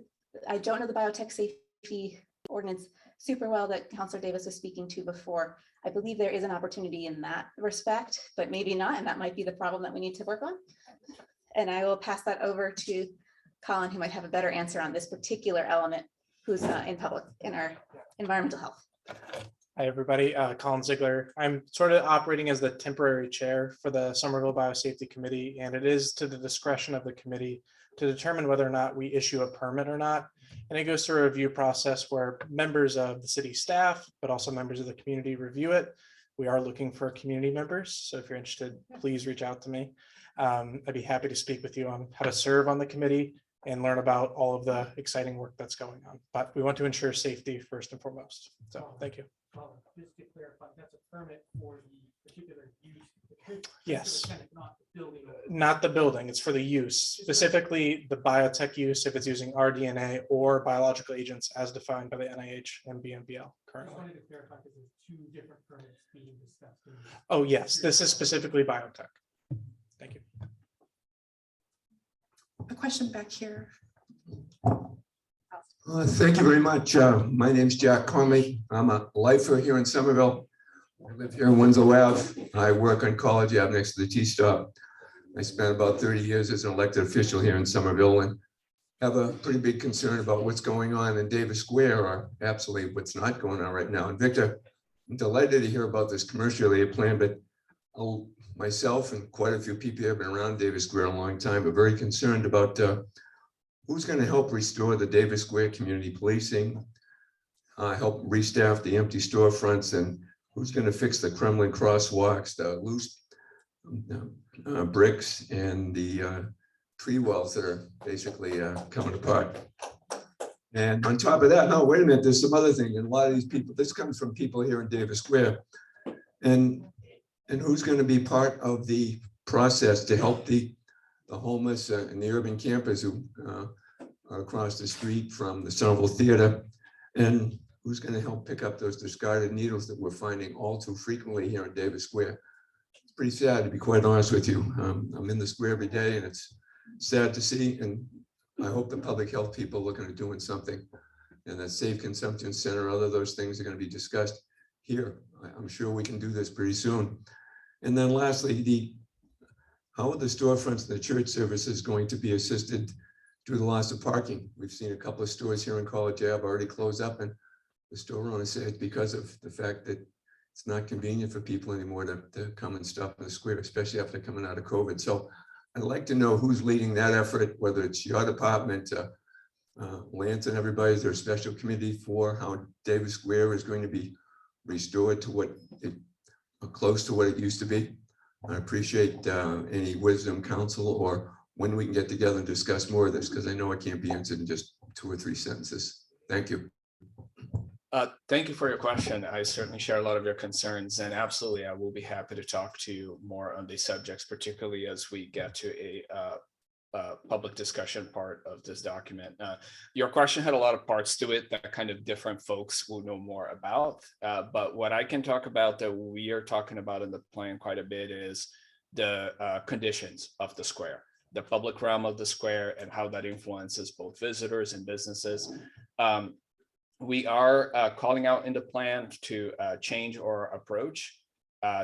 I don't know the biotech safety ordinance super well that Councilor Davis was speaking to before. I believe there is an opportunity in that respect, but maybe not, and that might be the problem that we need to work on. And I will pass that over to Colin, who might have a better answer on this particular element, who's in our environmental health. Hi, everybody. Colin Ziegler. I'm sort of operating as the temporary chair for the Somerville Biosafety Committee, and it is to the discretion of the committee to determine whether or not we issue a permit or not. And it goes through a review process where members of the city staff, but also members of the community review it. We are looking for community members, so if you're interested, please reach out to me. I'd be happy to speak with you on how to serve on the committee and learn about all of the exciting work that's going on. But we want to ensure safety first and foremost. So thank you. Just to clarify, that's a permit for the particular use. Yes. Not the building. Not the building, it's for the use, specifically the biotech use if it's using rDNA or biological agents as defined by the NIH and BNBL currently. I wanted to clarify because there's two different permits being discussed. Oh, yes, this is specifically biotech. Thank you. A question back here. Thank you very much. My name's Jack Conley. I'm a lifer here in Somerville. I live here in Winslow Ave. I work on College Ave next to the T-Stop. I spent about 30 years as an elected official here in Somerville and have a pretty big concern about what's going on in Davis Square, or absolutely what's not going on right now. And Victor, I'm delighted to hear about this commercial area plan, but myself and quite a few people have been around Davis Square a long time, but very concerned about who's going to help restore the Davis Square community policing, help restaff the empty storefronts, and who's going to fix the crumbling crosswalks, the loose bricks, and the tree walls that are basically coming apart. And on top of that, no, wait a minute, there's some other thing. And a lot of these people, this comes from people here in Davis Square. And who's going to be part of the process to help the homeless and the urban campers who are across the street from the Somerville Theater, and who's going to help pick up those discarded needles that we're finding all too frequently here in Davis Square. It's pretty sad, to be quite honest with you. I'm in the square every day, and it's sad to see, and I hope the public health people looking at doing something, and that Safe Consumption Center, other those things are going to be discussed here. I'm sure we can do this pretty soon. And then lastly, how are the storefronts and the church services going to be assisted through the loss of parking? We've seen a couple of stores here in College Ave already close up, and the store owner said it's because of the fact that it's not convenient for people anymore to come and stop in the square, especially after coming out of COVID. So I'd like to know who's leading that effort, whether it's your department, Lance and everybody. Is there a special committee for how Davis Square is going to be restored to what it, close to what it used to be? I appreciate any wisdom, counsel, or when we can get together and discuss more of this, because I know it can't be answered in just 2 or 3 sentences. Thank you. Thank you for your question. I certainly share a lot of your concerns, and absolutely, I will be happy to talk to you more on these subjects, particularly as we get to a public discussion part of this document. Your question had a lot of parts to it that kind of different folks will know more about. But what I can talk about that we are talking about in the plan quite a bit is the conditions of the square, the public realm of the square, and how that influences both visitors and businesses. We are calling out in the plan to change our approach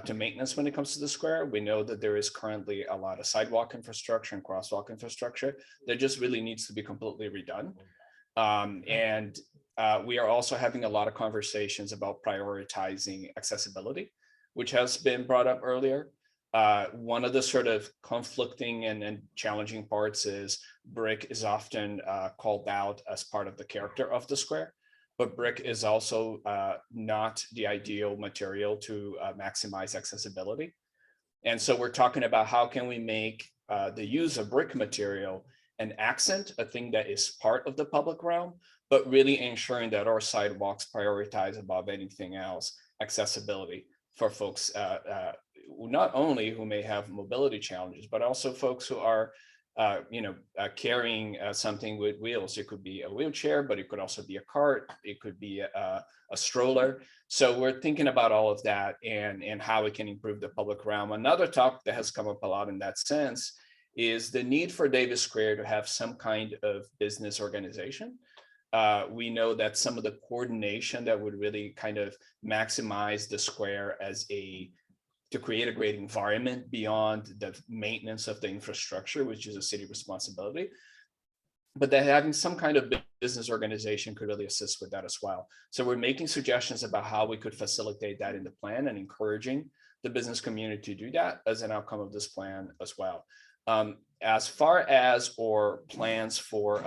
to maintenance when it comes to the square. We know that there is currently a lot of sidewalk infrastructure and crosswalk infrastructure that just really needs to be completely redone. We are also having a lot of conversations about prioritizing accessibility, which has been brought up earlier. One of the sort of conflicting and challenging parts is brick is often called out as part of the character of the square. But brick is also not the ideal material to maximize accessibility. And so we're talking about how can we make the use of brick material an accent, a thing that is part of the public realm, but really ensuring that our sidewalks prioritize above anything else accessibility for folks, not only who may have mobility challenges, but also folks who are carrying something with wheels. It could be a wheelchair, but it could also be a cart. It could be a stroller. So we're thinking about all of that and how we can improve the public realm. Another topic that has come up a lot in that sense is the need for Davis Square to have some kind of business organization. We know that some of the coordination that would really kind of maximize the square to create a great environment beyond the maintenance of the infrastructure, which is a city responsibility, but that having some kind of business organization could really assist with that as well. So we're making suggestions about how we could facilitate that in the plan and encouraging the business community to do that as an outcome of this plan as well. As far as our plans for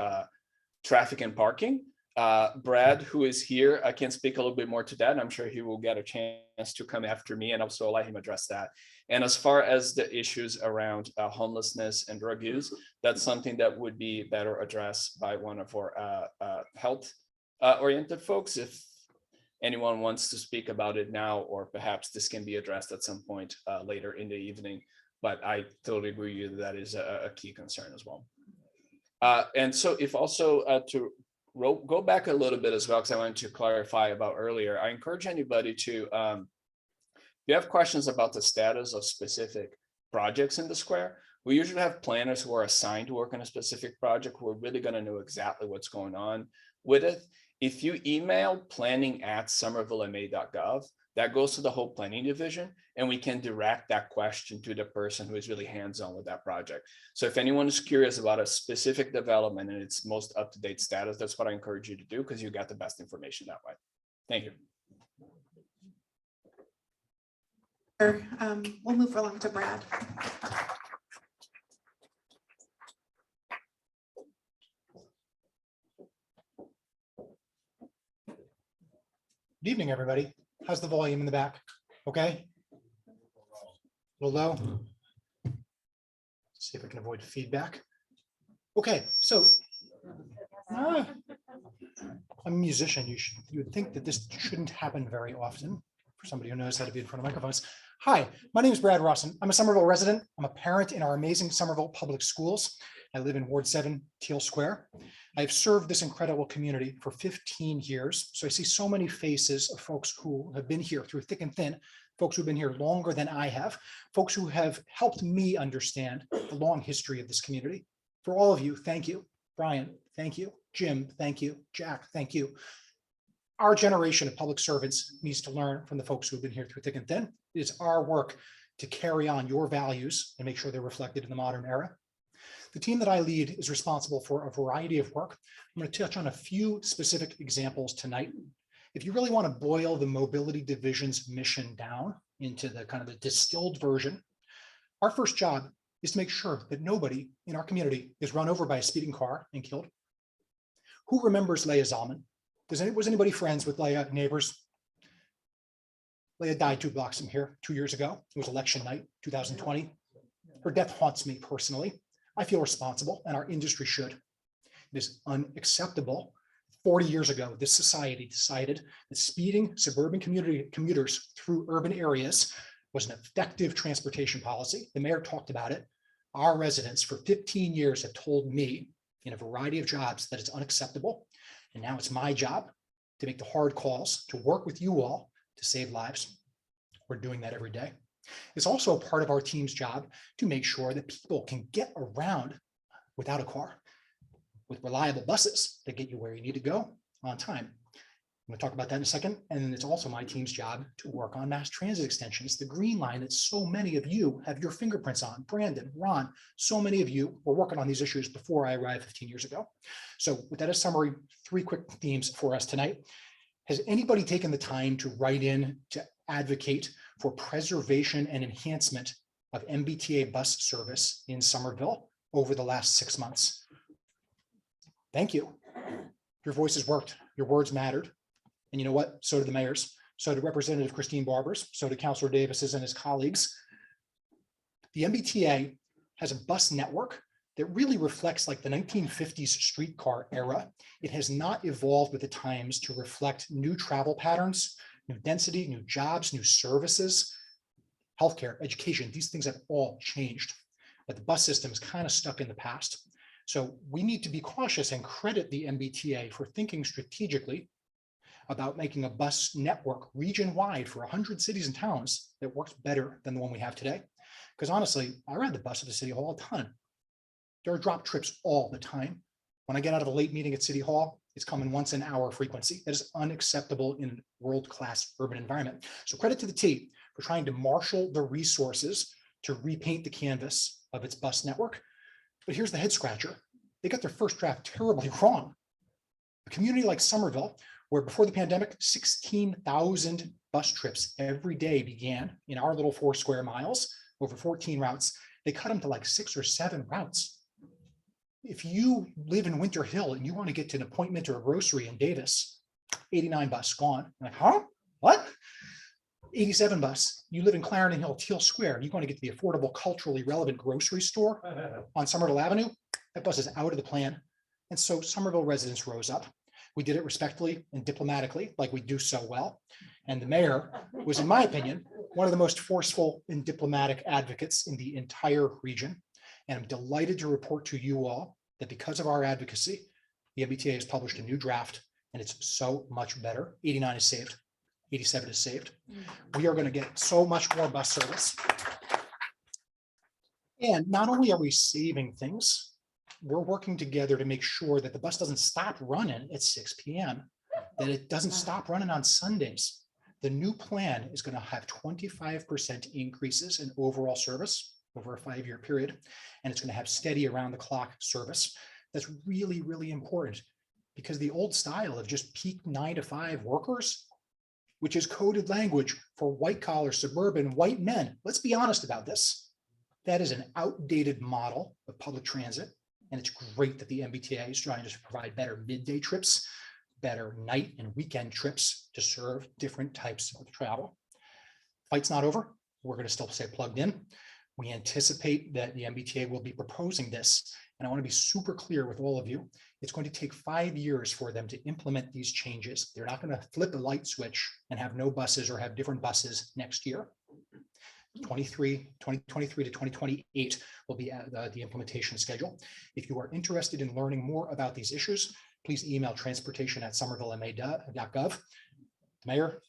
traffic and parking, Brad, who is here, I can speak a little bit more to that. And I'm sure he will get a chance to come after me, and also let him address that. And as far as the issues around homelessness and drug use, that's something that would be better addressed by one of our health oriented folks. If anyone wants to speak about it now, or perhaps this can be addressed at some point later in the evening. But I totally agree with you that is a key concern as well. And so if also to go back a little bit as well, because I wanted to clarify about earlier, I encourage anybody to, if you have questions about the status of specific projects in the square, we usually have planners who are assigned to work on a specific project who are really going to know exactly what's going on with it. If you email planning@somervillema.gov, that goes to the whole planning division, and we can direct that question to the person who is really hands-on with that project. So if anyone is curious about a specific development and its most up-to-date status, that's what I encourage you to do, because you got the best information that way. Thank you. We'll move along to Brad. Good evening, everybody. How's the volume in the back? Okay. A little low. See if I can avoid feedback. Okay, so I'm a musician. You would think that this shouldn't happen very often for somebody who knows how to be in front of microphones. Hi, my name is Brad Rawson. I'm a Somerville resident. I'm a parent in our amazing Somerville Public Schools. I live in Ward 7, Teal Square. I've served this incredible community for 15 years. So I see so many faces of folks who have been here through thick and thin, folks who've been here longer than I have, folks who have helped me understand the long history of this community. For all of you, thank you. Brian, thank you. Jim, thank you. Jack, thank you. Our generation of public servants needs to learn from the folks who have been here through thick and thin. It is our work to carry on your values and make sure they're reflected in the modern era. The team that I lead is responsible for a variety of work. I'm going to touch on a few specific examples tonight. If you really want to boil the mobility division's mission down into the kind of the distilled version, our first job is to make sure that nobody in our community is run over by a speeding car and killed. Who remembers Leah Zalman? Was anybody friends with Leah, neighbors? Leah died 2 blocks from here 2 years ago. It was election night, 2020. Her death haunts me personally. I feel responsible, and our industry should. It is unacceptable. 40 years ago, this society decided that speeding suburban commuters through urban areas was an effective transportation policy. The mayor talked about it. Our residents for 15 years have told me in a variety of jobs that it's unacceptable. And now it's my job to make the hard calls, to work with you all to save lives. We're doing that every day. It's also a part of our team's job to make sure that people can get around without a car, with reliable buses that get you where you need to go on time. I'm going to talk about that in a second. And then it's also my team's job to work on mass transit extensions, the green line that so many of you have your fingerprints on. Brandon, Ron, so many of you were working on these issues before I arrived 15 years ago. So with that as summary, 3 quick themes for us tonight. Has anybody taken the time to write in to advocate for preservation and enhancement of MBTA bus service in Somerville over the last 6 months? Thank you. Your voices worked. Your words mattered. And you know what? So did the mayors. So did Representative Christine Barbers. So did Councilor Davis's and his colleagues. The MBTA has a bus network that really reflects like the 1950s streetcar era. It has not evolved with the times to reflect new travel patterns, new density, new jobs, new services, healthcare, education. These things have all changed, but the bus system is kind of stuck in the past. So we need to be cautious and credit the MBTA for thinking strategically about making a bus network region-wide for 100 cities and towns that works better than the one we have today. Because honestly, I ride the bus at the City Hall a ton. There are drop trips all the time. When I get out of a late meeting at City Hall, it's coming once an hour frequency. That is unacceptable in a world-class urban environment. So credit to the T for trying to marshal the resources to repaint the canvas of its bus network. But here's the head scratcher. They got their first draft terribly wrong. A community like Somerville, where before the pandemic, 16,000 bus trips every day began in our little 4 square miles over 14 routes. They cut them to like 6 or 7 routes. If you live in Winter Hill and you want to get to an appointment or a grocery in Davis, 89 bus gone. I'm like, huh? What? 87 bus. You live in Clarendon Hill, Teal Square. You want to get to the affordable, culturally relevant grocery store on Somerville Avenue. That bus is out of the plan. And so Somerville residents rose up. We did it respectfully and diplomatically, like we do so well. And the mayor was, in my opinion, one of the most forceful and diplomatic advocates in the entire region. And I'm delighted to report to you all that because of our advocacy, the MBTA has published a new draft and it's so much better. 89 is saved, 87 is saved. We are going to get so much more bus service. And not only are we saving things, we're working together to make sure that the bus doesn't stop running at 6 p.m., that it doesn't stop running on Sundays. The new plan is going to have 25% increases in overall service over a 5-year period, and it's going to have steady around the clock service. That's really, really important because the old style of just peak 9 to 5 workers, which is coded language for white collar suburban white men. Let's be honest about this. That is an outdated model of public transit. And it's great that the MBTA is trying to provide better midday trips, better night and weekend trips to serve different types of travel. Fight's not over. We're going to still stay plugged in. We anticipate that the MBTA will be proposing this. And I want to be super clear with all of you. It's going to take 5 years for them to implement these changes. They're not going to flip a light switch and have no buses or have different buses next year. 2023 to 2028 will be the implementation schedule. If you are interested in learning more about these issues, please email transportation@somervillema.gov. The mayor,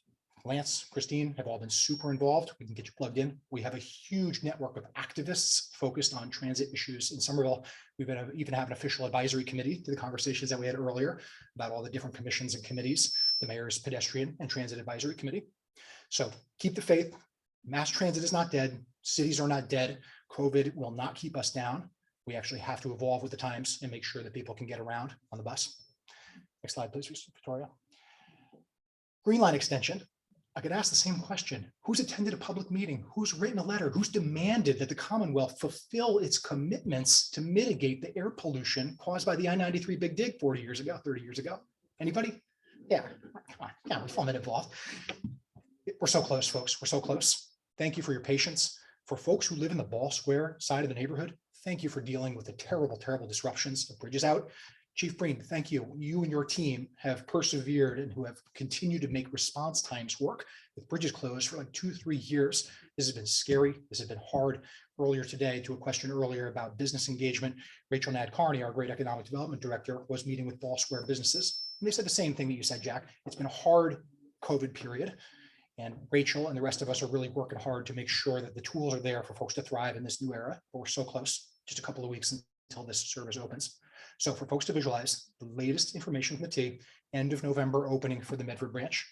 Lance, Christine have all been super involved. We can get you plugged in. We have a huge network of activists focused on transit issues in Somerville. We've been even have an official advisory committee to the conversations that we had earlier about all the different commissions and committees, the mayor's pedestrian and transit advisory committee. So keep the faith. Mass transit is not dead. Cities are not dead. COVID will not keep us down. We actually have to evolve with the times and make sure that people can get around on the bus. Next slide, please, Victoria. Green Line extension. I could ask the same question. Who's attended a public meeting? Who's written a letter? Who's demanded that the Commonwealth fulfill its commitments to mitigate the air pollution caused by the I-93 Big Dig 40 years ago, 30 years ago? Anybody? Yeah, come on. Yeah, we've all been involved. We're so close, folks. We're so close. Thank you for your patience. For folks who live in the Ball Square side of the neighborhood, thank you for dealing with the terrible, terrible disruptions of bridges out. Chief Breen, thank you. You and your team have persevered and who have continued to make response times work with bridges closed for like 2-3 years. This has been scary. This has been hard. Earlier today, to a question earlier about business engagement, Rachel Nadkarni, our great economic development director, was meeting with Ball Square businesses. And they said the same thing that you said, Jack. It's been a hard COVID period. And Rachel and the rest of us are really working hard to make sure that the tools are there for folks to thrive in this new era. But we're so close, just a couple of weeks until this service opens. So for folks to visualize the latest information from the T, end of November opening for the Medford branch.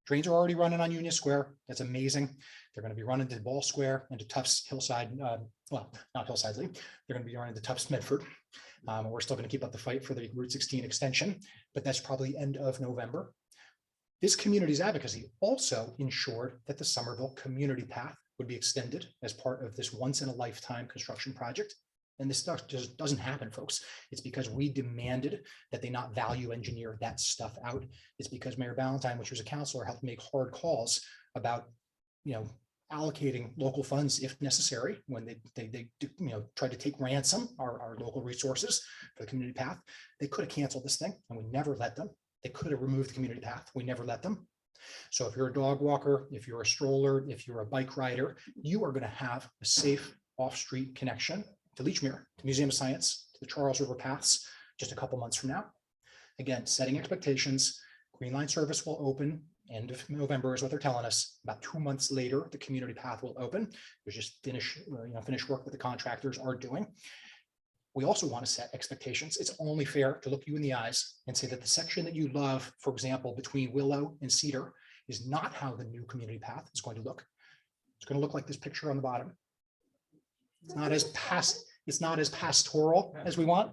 Trains are already running on Union Square. That's amazing. They're going to be running to Ball Square and to Tufts Hillside. Well, not Hillside Lee. They're going to be running to Tufts Medford. We're still going to keep up the fight for the Route 16 extension, but that's probably end of November. This community's advocacy also ensured that the Somerville community path would be extended as part of this once in a lifetime construction project. And this stuff just doesn't happen, folks. It's because we demanded that they not value engineer that stuff out. It's because Mayor Ballantyne, which was a councilor, helped make hard calls about, allocating local funds if necessary when they try to take ransom our local resources for the community path. They could have canceled this thing and we never let them. They could have removed the community path. We never let them. So if you're a dog walker, if you're a stroller, if you're a bike rider, you are going to have a safe off-street connection to Leechmere, to Museum of Science, to the Charles River Paths, just a couple months from now. Again, setting expectations. Green Line service will open end of November is what they're telling us. About 2 months later, the community path will open. There's just finish work that the contractors are doing. We also want to set expectations. It's only fair to look you in the eyes and say that the section that you love, for example, between Willow and Cedar, is not how the new community path is going to look. It's going to look like this picture on the bottom. It's not as pastoral as we want.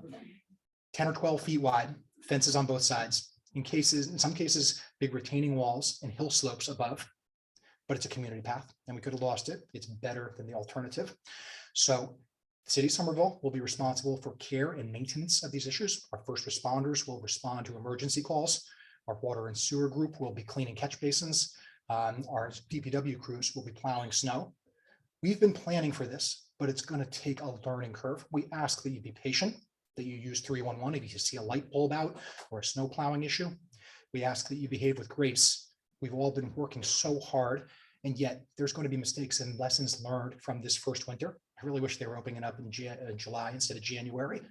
10 or 12 feet wide, fences on both sides. In some cases, big retaining walls and hill slopes above, but it's a community path and we could have lost it. It's better than the alternative. So the city of Somerville will be responsible for care and maintenance of these issues. Our first responders will respond to emergency calls. Our water and sewer group will be cleaning catch basins. Our DPW crews will be plowing snow. We've been planning for this, but it's going to take a learning curve. We ask that you be patient, that you use 311 if you see a light bulb out or a snow plowing issue. We ask that you behave with grace. We've all been working so hard, and yet there's going to be mistakes and lessons learned from this first winter. I really wish they were opening up in July instead of January,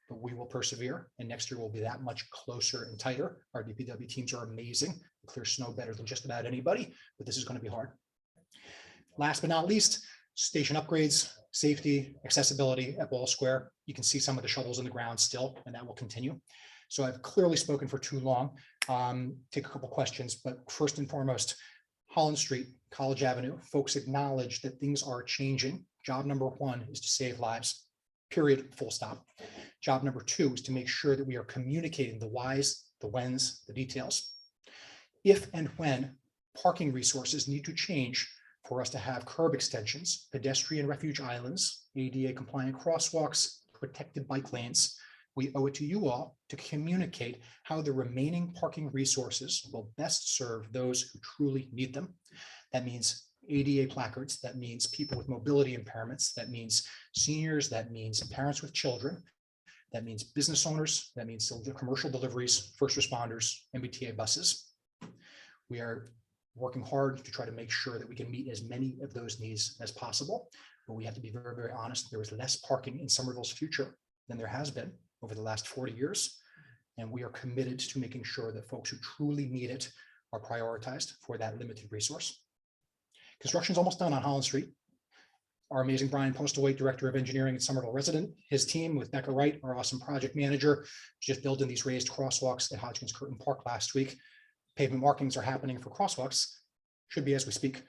but we will persevere, and next year will be that much closer and tighter. Our DPW teams are amazing. They clear snow better than just about anybody, but this is going to be hard. Last but not least, station upgrades, safety, accessibility at Ball Square. You can see some of the shovels in the ground still, and that will continue. So I've clearly spoken for too long. Take a couple questions, but first and foremost, Holland Street, College Avenue, folks acknowledge that things are changing. Job number one is to save lives, period, full stop. Job number two is to make sure that we are communicating the whys, the whens, the details. If and when parking resources need to change for us to have curb extensions, pedestrian refuge islands, ADA compliant crosswalks, protected bike lanes, we owe it to you all to communicate how the remaining parking resources will best serve those who truly need them. That means ADA placards, that means people with mobility impairments, that means seniors, that means parents with children, that means business owners, that means commercial deliveries, first responders, MBTA buses. We are working hard to try to make sure that we can meet as many of those needs as possible, but we have to be very, very honest. There is less parking in Somerville's future than there has been over the last 40 years. And we are committed to making sure that folks who truly need it are prioritized for that limited resource. Construction is almost done on Holland Street. Our amazing Brian Postlewaite, Director of Engineering at Somerville resident, his team with Becca Wright, our awesome project manager, just building these raised crosswalks at Hodgkins Curtin Park last week. Pavement markings are happening for crosswalks, should be as we speak.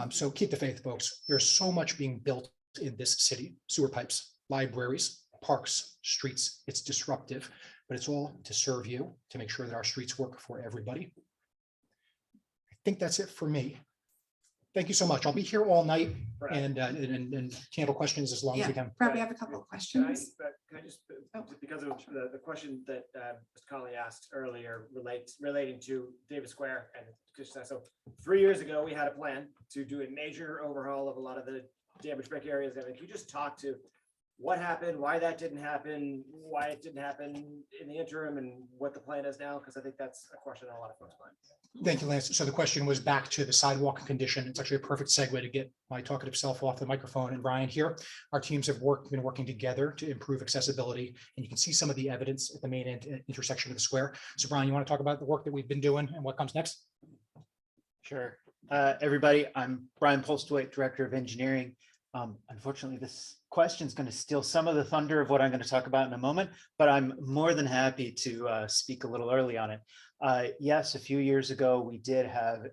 So keep the faith, folks. There's so much being built in this city, sewer pipes, libraries, parks, streets. It's disruptive, but it's all to serve you, to make sure that our streets work for everybody. I think that's it for me. Thank you so much. I'll be here all night and handle questions as long as we can. Probably have a couple of questions. Can I just, because of the question that Mr. Conley asked earlier relating to Davis Square and Katjana. So 3 years ago, we had a plan to do a major overhaul of a lot of the damaged brick areas. Can you just talk to what happened, why that didn't happen, why it didn't happen in the interim, and what the plan is now? Because I think that's a question on a lot of folks' minds. Thank you, Lance. So the question was back to the sidewalk condition. It's actually a perfect segue to get my talkative self off the microphone and Brian here. Our teams have been working together to improve accessibility, and you can see some of the evidence at the main intersection of the square. So Brian, you want to talk about the work that we've been doing and what comes next? Sure. Everybody, I'm Brian Postlewaite, Director of Engineering. Unfortunately, this question is going to steal some of the thunder of what I'm going to talk about in a moment, but I'm more than happy to speak a little early on it. Yes, a few years ago, we did have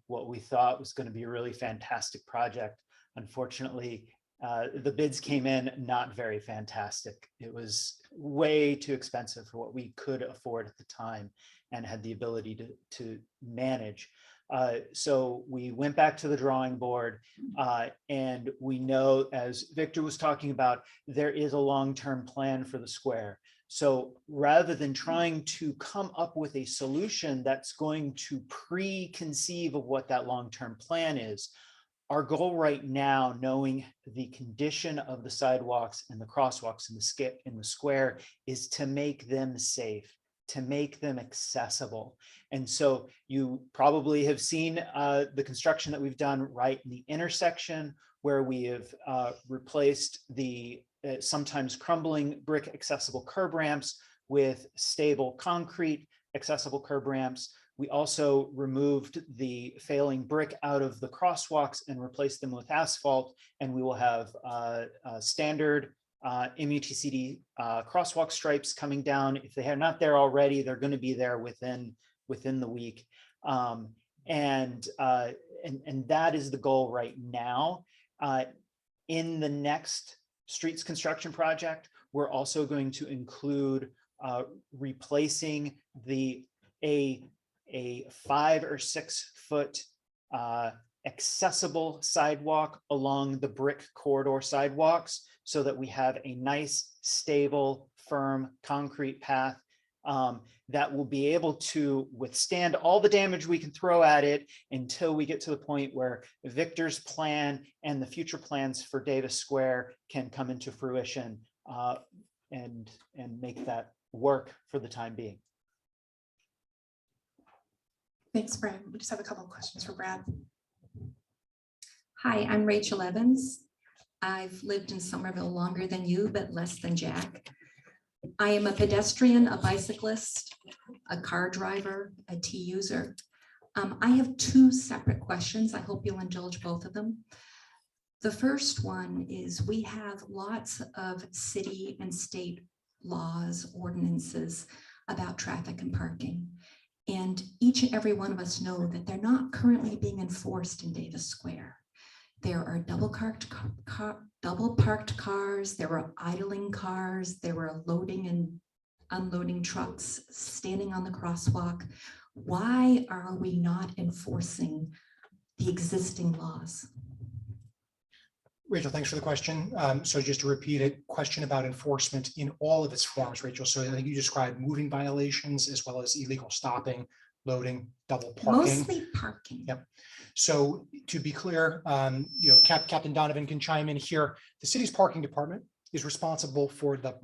what we thought was going to be a really fantastic project. Unfortunately, the bids came in not very fantastic. It was way too expensive for what we could afford at the time and had the ability to manage. So we went back to the drawing board and we know, as Victor was talking about, there is a long-term plan for the square. So rather than trying to come up with a solution that's going to preconceive of what that long-term plan is, Our goal right now, knowing the condition of the sidewalks and the crosswalks in the square, is to make them safe, to make them accessible. And so you probably have seen the construction that we've done right in the intersection, where we have replaced the sometimes crumbling brick accessible curb ramps with stable concrete accessible curb ramps. We also removed the failing brick out of the crosswalks and replaced them with asphalt, and we will have standard MUTCD crosswalk stripes coming down. If they are not there already, they're going to be there within the week. And that is the goal right now. In the next streets construction project, we're also going to include replacing a 5 or 6 foot accessible sidewalk along the brick corridor sidewalks, so that we have a nice, stable, firm concrete path that will be able to withstand all the damage we can throw at it until we get to the point where Victor's plan and the future plans for Davis Square can come into fruition and make that work for the time being. Thanks, Brad. We just have a couple of questions for Brad. Hi, I'm Rachel Evans. I've lived in Somerville longer than you, but less than Jack. I am a pedestrian, a bicyclist, a car driver, a tea user. I have 2 separate questions. I hope you'll indulge both of them. The first one is, we have lots of city and state laws, ordinances about traffic and parking. And each and every one of us know that they're not currently being enforced in Davis Square. There are double parked cars, there are idling cars, there are loading and unloading trucks standing on the crosswalk. Why are we not enforcing the existing laws? Rachel, thanks for the question. So just to repeat it, question about enforcement in all of its forms, Rachel. So I think you described moving violations as well as illegal stopping, loading, double parking. Mostly parking. Yep. So to be clear, Captain Donovan can chime in here. The city's parking department is responsible for the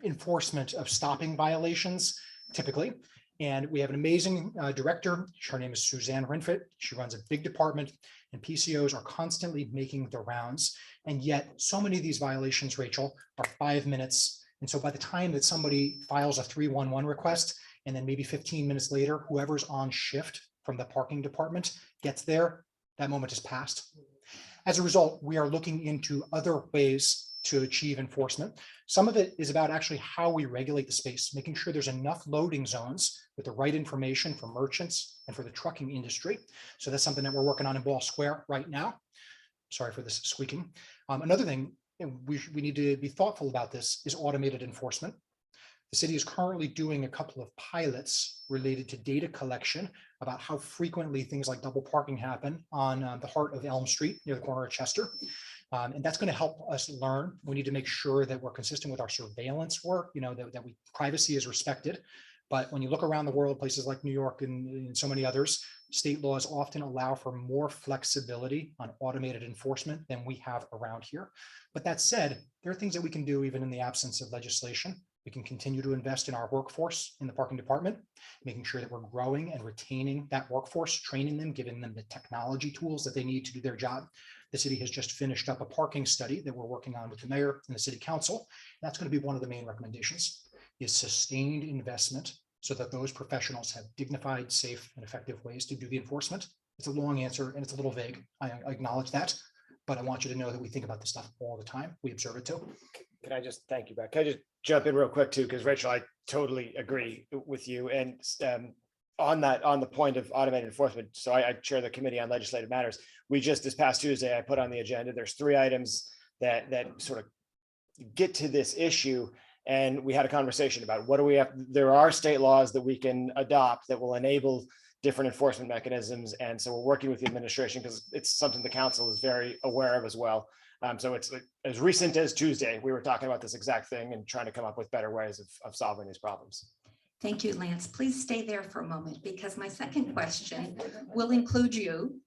enforcement of stopping violations, typically. And we have an amazing director. Her name is Suzanne Renfit. She runs a big department, and PCOs are constantly making the rounds. And yet so many of these violations, Rachel, are 5 minutes. And so by the time that somebody files a 311 request, and then maybe 15 minutes later, whoever's on shift from the parking department gets there, that moment is past. As a result, we are looking into other ways to achieve enforcement. Some of it is about actually how we regulate the space, making sure there's enough loading zones with the right information for merchants and for the trucking industry. So that's something that we're working on in Ball Square right now. Sorry for this squeaking. Another thing we need to be thoughtful about this is automated enforcement. The city is currently doing a couple of pilots related to data collection about how frequently things like double parking happen on the heart of Elm Street near the corner of Chester. And that's going to help us learn. We need to make sure that we're consistent with our surveillance work, that privacy is respected. But when you look around the world, places like New York and so many others, state laws often allow for more flexibility on automated enforcement than we have around here. But that said, there are things that we can do even in the absence of legislation. We can continue to invest in our workforce in the parking department, making sure that we're growing and retaining that workforce, training them, giving them the technology tools that they need to do their job. The city has just finished up a parking study that we're working on with the mayor and the city council. That's going to be one of the main recommendations, is sustained investment so that those professionals have dignified, safe, and effective ways to do the enforcement. It's a long answer and it's a little vague. I acknowledge that, but I want you to know that we think about this stuff all the time. We observe it too. Can I just thank you, Beck? Can I just jump in real quick too? Because Rachel, I totally agree with you. And on the point of automated enforcement, so I chair the Committee on Legislative Matters. We just this past Tuesday, I put on the agenda, there's 3 items that sort of get to this issue. And we had a conversation about what do we have. There are state laws that we can adopt that will enable different enforcement mechanisms. And so we're working with the administration because it's something the council is very aware of as well. So it's as recent as Tuesday, we were talking about this exact thing and trying to come up with better ways of solving these problems. Thank you, Lance. Please stay there for a moment because my second question will include you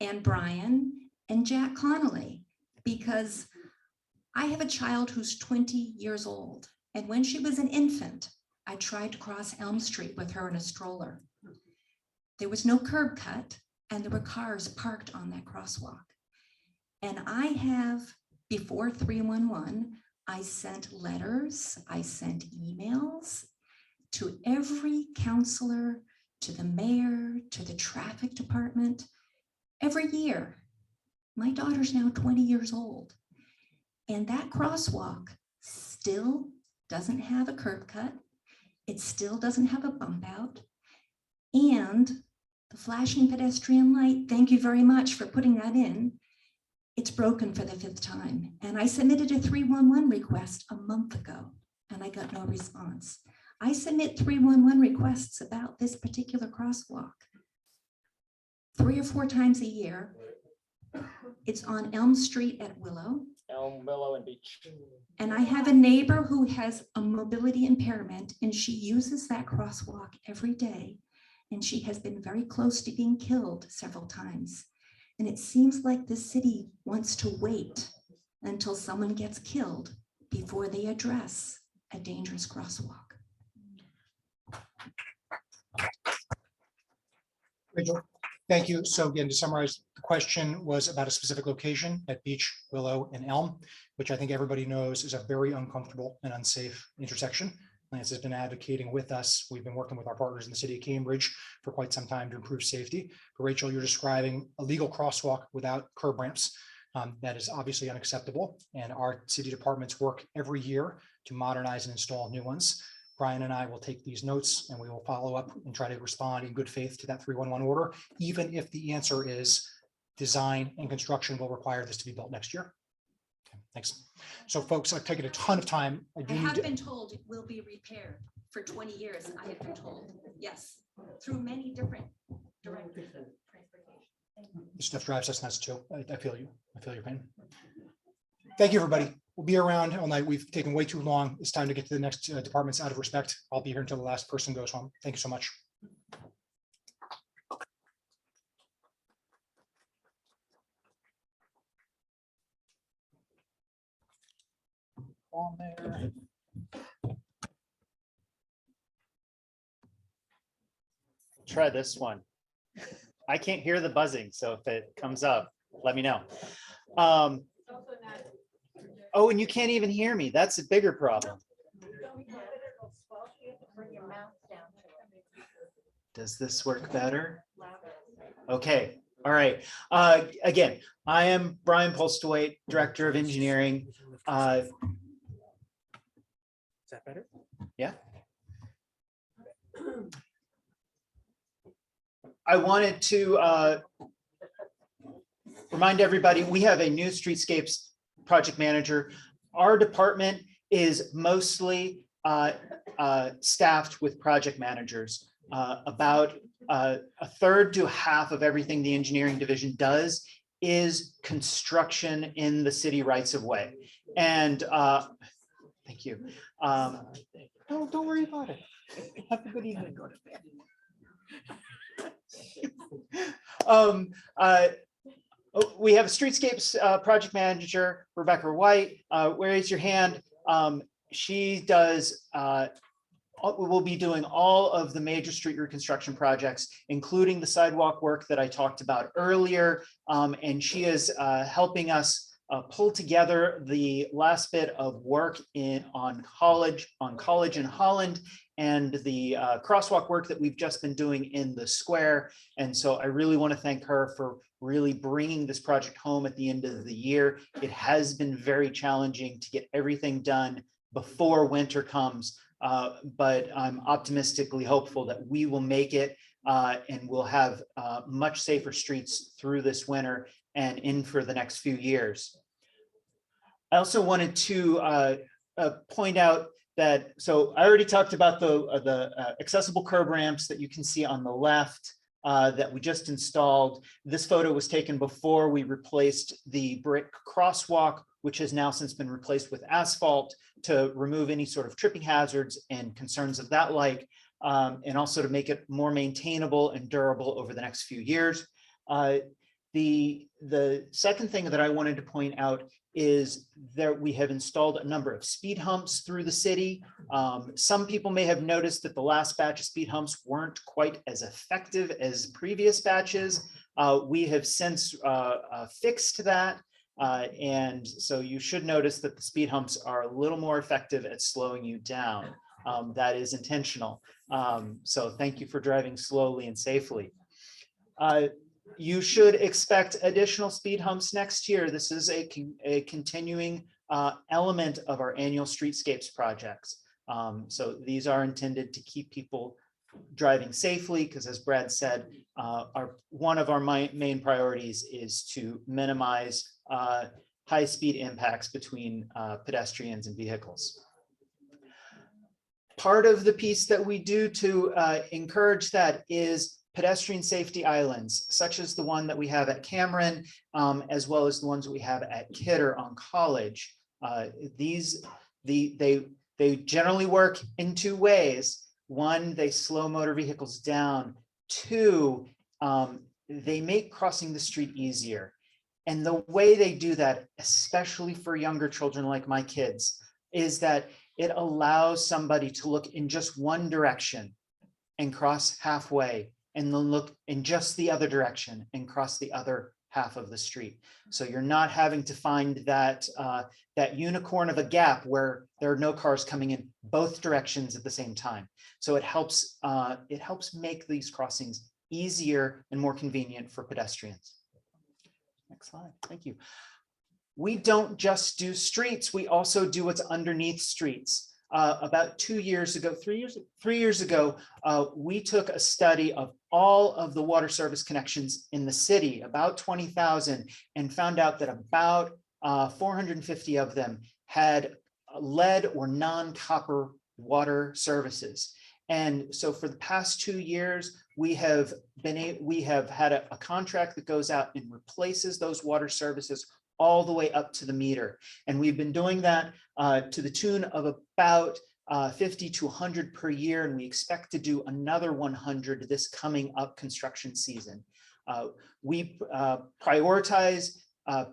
and Brian and Jack Connolly, because I have a child who's 20 years old. And when she was an infant, I tried to cross Elm Street with her in a stroller. There was no curb cut and there were cars parked on that crosswalk. And I have, before 311, I sent letters, I sent emails to every counselor, to the mayor, to the traffic department, every year. My daughter's now 20 years old. And that crosswalk still doesn't have a curb cut. It still doesn't have a bump out. And the flashing pedestrian light, thank you very much for putting that in. It's broken for the 5th time. And I submitted a 311 request a month ago and I got no response. I submit 311 requests about this particular crosswalk 3 or 4 times a year. It's on Elm Street at Willow. Elm, Willow, and Beach. And I have a neighbor who has a mobility impairment and she uses that crosswalk every day. And she has been very close to being killed several times. And it seems like the city wants to wait until someone gets killed before they address a dangerous crosswalk. Rachel, thank you. So again, to summarize, the question was about a specific location at Beach, Willow, and Elm, which I think everybody knows is a very uncomfortable and unsafe intersection. Lance has been advocating with us. We've been working with our partners in the city of Cambridge for quite some time to improve safety. But Rachel, you're describing a legal crosswalk without curb ramps. That is obviously unacceptable. And our city departments work every year to modernize and install new ones. Brian and I will take these notes and we will follow up and try to respond in good faith to that 311 order, even if the answer is design and construction will require this to be built next year. Okay, thanks. So folks, I've taken a ton of time. I have been told it will be repaired for 20 years. I have been told, yes, through many different directors of transportation. This stuff drives us nuts too. I feel you. I feel your pain. Thank you, everybody. We'll be around all night. We've taken way too long. It's time to get to the next departments out of respect. I'll be here until the last person goes home. Thank you so much. On there. Try this one. I can't hear the buzzing, so if it comes up, let me know. Oh, and you can't even hear me. That's a bigger problem. Does this work better? Okay. All right. Again, I am Brian Polstwaite, Director of Engineering. Is that better? Yeah. I wanted to remind everybody, we have a new streetscapes project manager. Our department is mostly staffed with project managers. About a third to half of everything the engineering division does is construction in the city rights of way. And thank you. No, don't worry about it. Have a good evening. Go to bed. We have a streetscapes project manager, Rebecca White. Raise your hand. She does, will be doing all of the major street reconstruction projects, including the sidewalk work that I talked about earlier. And she is helping us pull together the last bit of work on College in Holland, and the crosswalk work that we've just been doing in the square. And so I really want to thank her for really bringing this project home at the end of the year. It has been very challenging to get everything done before winter comes, but I'm optimistically hopeful that we will make it and we'll have much safer streets through this winter and in for the next few years. I also wanted to point out that, so I already talked about the accessible curb ramps that you can see on the left that we just installed. This photo was taken before we replaced the brick crosswalk, which has now since been replaced with asphalt to remove any sort of tripping hazards and concerns of that like, and also to make it more maintainable and durable over the next few years. The second thing that I wanted to point out is that we have installed a number of speed humps through the city. Some people may have noticed that the last batch of speed humps weren't quite as effective as previous batches. We have since fixed that. And so you should notice that the speed humps are a little more effective at slowing you down. That is intentional. So thank you for driving slowly and safely. You should expect additional speed humps next year. This is a continuing element of our annual streetscapes projects. So these are intended to keep people driving safely, because as Brad said, one of our main priorities is to minimize high-speed impacts between pedestrians and vehicles. Part of the piece that we do to encourage that is pedestrian safety islands, such as the one that we have at Cameron, as well as the ones that we have at Kidder on College. They generally work in two ways. One, they slow motor vehicles down. Two, they make crossing the street easier. And the way they do that, especially for younger children like my kids, is that it allows somebody to look in just one direction and cross halfway, and then look in just the other direction and cross the other half of the street. So you're not having to find that that unicorn of a gap where there are no cars coming in both directions at the same time. So it helps make these crossings easier and more convenient for pedestrians. Next slide, thank you. We don't just do streets, we also do what's underneath streets. About 2 years ago, 3 years ago, we took a study of all of the water service connections in the city, about 20,000, and found out that about 450 of them had lead or non-copper water services. And so for the past 2 years, we have had a contract that goes out and replaces those water services all the way up to the meter. And we've been doing that to the tune of about 50 to 100 per year. And we expect to do another 100 this coming up construction season. We prioritize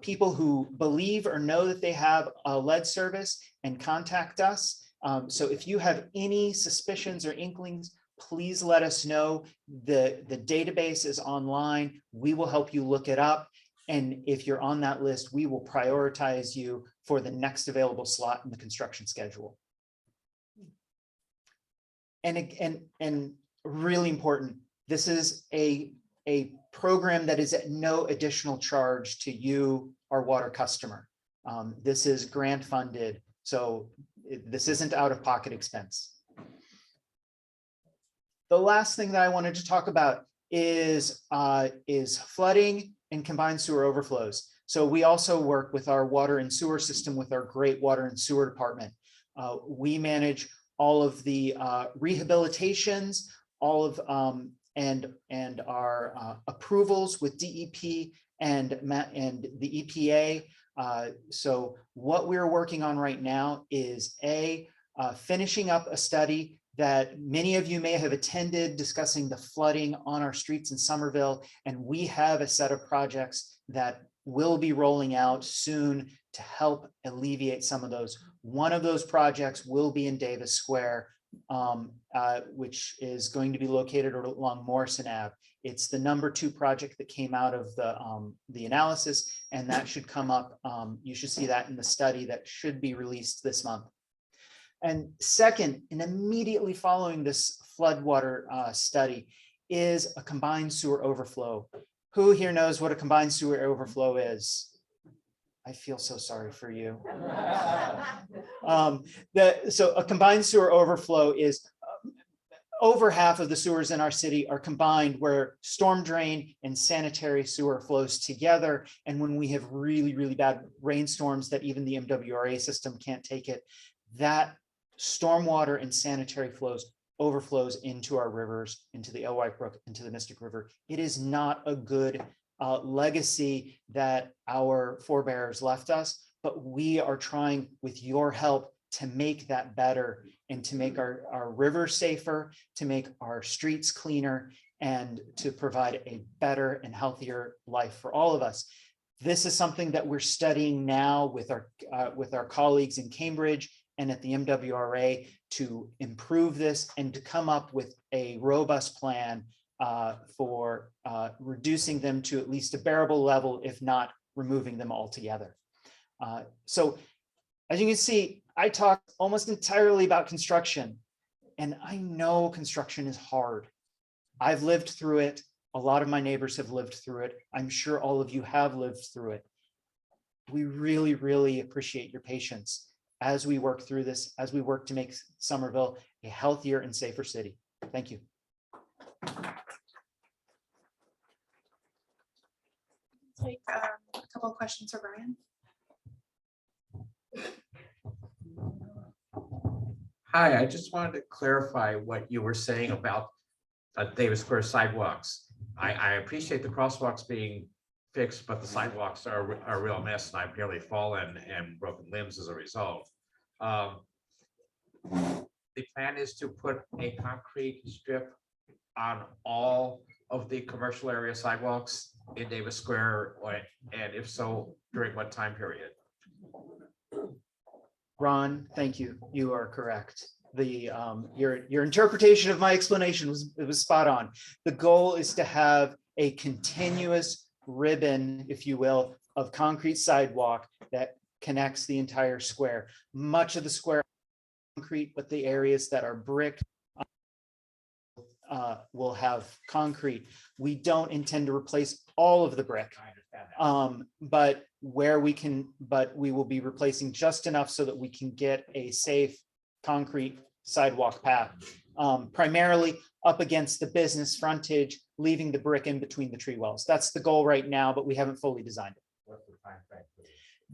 people who believe or know that they have a lead service and contact us. So if you have any suspicions or inklings, please let us know. The database is online. We will help you look it up. And if you're on that list, we will prioritize you for the next available slot in the construction schedule. And really important, this is a program that is at no additional charge to you, our water customer. This is grant funded, so this isn't out-of-pocket expense. The last thing that I wanted to talk about is flooding and combined sewer overflows. So we also work with our water and sewer system with our great water and sewer department. We manage all of the rehabilitations, all of and our approvals with DEP and the EPA. So what we're working on right now is finishing up a study that many of you may have attended, discussing the flooding on our streets in Somerville. And we have a set of projects that will be rolling out soon to help alleviate some of those. One of those projects will be in Davis Square, which is going to be located along Morrison Ave. It's the #2 project that came out of the analysis, and that should come up. You should see that in the study that should be released this month. And second, and immediately following this floodwater study, is a combined sewer overflow. Who here knows what a combined sewer overflow is? I feel so sorry for you. So a combined sewer overflow is over half of the sewers in our city are combined, where storm drain and sanitary sewer flows together. And when we have really, really bad rainstorms that even the MWRA system can't take it, that stormwater and sanitary flows overflows into our rivers, into the Ellsworth Brook, into the Mystic River. It is not a good legacy that our forebears left us, but we are trying with your help to make that better and to make our rivers safer, to make our streets cleaner, and to provide a better and healthier life for all of us. This is something that we're studying now with our colleagues in Cambridge and at the MWRA to improve this and to come up with a robust plan for reducing them to at least a bearable level, if not removing them altogether. So as you can see, I talk almost entirely about construction, and I know construction is hard. I've lived through it. A lot of my neighbors have lived through it. I'm sure all of you have lived through it. We really, really appreciate your patience as we work through this, as we work to make Somerville a healthier and safer city. Thank you. Take a couple of questions for Brian. Hi, I just wanted to clarify what you were saying about Davis Square sidewalks. I appreciate the crosswalks being fixed, but the sidewalks are a real mess, and I've nearly fallen and broken limbs as a result. The plan is to put a concrete strip on all of the commercial area sidewalks in Davis Square, and if so, during what time period? Ron, thank you. You are correct. Your interpretation of my explanation was spot on. The goal is to have a continuous ribbon, if you will, of concrete sidewalk that connects the entire square. Much of the square concrete, but the areas that are brick will have concrete. We don't intend to replace all of the brick, but where we can, but we will be replacing just enough so that we can get a safe concrete sidewalk path, primarily up against the business frontage, leaving the brick in between the tree wells. That's the goal right now, but we haven't fully designed it. What's the time frame?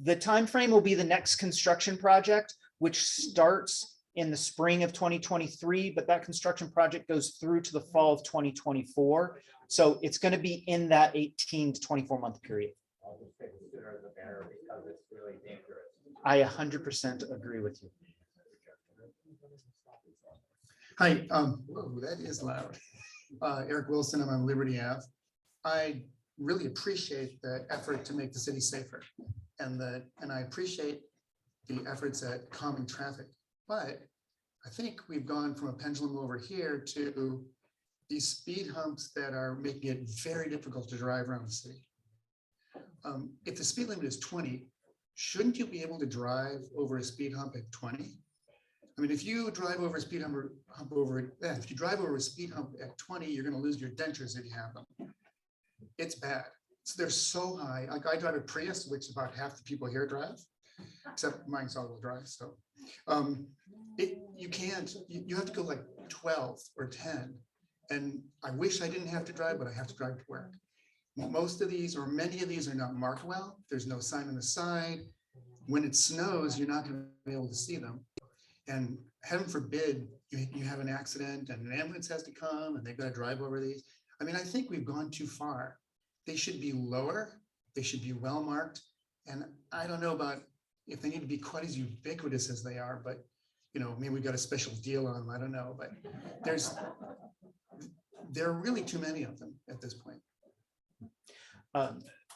The time frame will be the next construction project, which starts in the spring of 2023, but that construction project goes through to the fall of 2024. So it's going to be in that 18 to 24 month period. I'll just pick the sooner the better because it's really dangerous. I 100% agree with you. Hi, whoa, that is loud. Eric Wilson, I'm on Liberty Ave. I really appreciate the effort to make the city safer, and I appreciate the efforts at calming traffic. But I think we've gone from a pendulum over here to these speed humps that are making it very difficult to drive around the city. If the speed limit is 20, shouldn't you be able to drive over a speed hump at 20? I mean, if you drive over a speed hump if you drive over a speed hump at 20, you're going to lose your dentures if you have them. It's bad. So they're so high. Like I drive a Prius, which about half the people here drive, except mine's all-wheel drive. So you can't. You have to go like 12 or 10. And I wish I didn't have to drive, but I have to drive to work. Most of these, or many of these, are not marked well. There's no sign on the side. When it snows, you're not going to be able to see them. And heaven forbid you have an accident and an ambulance has to come and they've got to drive over these. I mean, I think we've gone too far. They should be lower. They should be well marked. And I don't know about if they need to be quite as ubiquitous as they are, but maybe we've got a special deal on them. I don't know, but there are really too many of them at this point.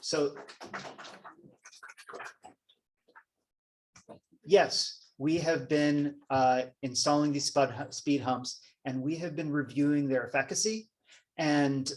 So yes, we have been installing these speed humps, and we have been reviewing their efficacy, and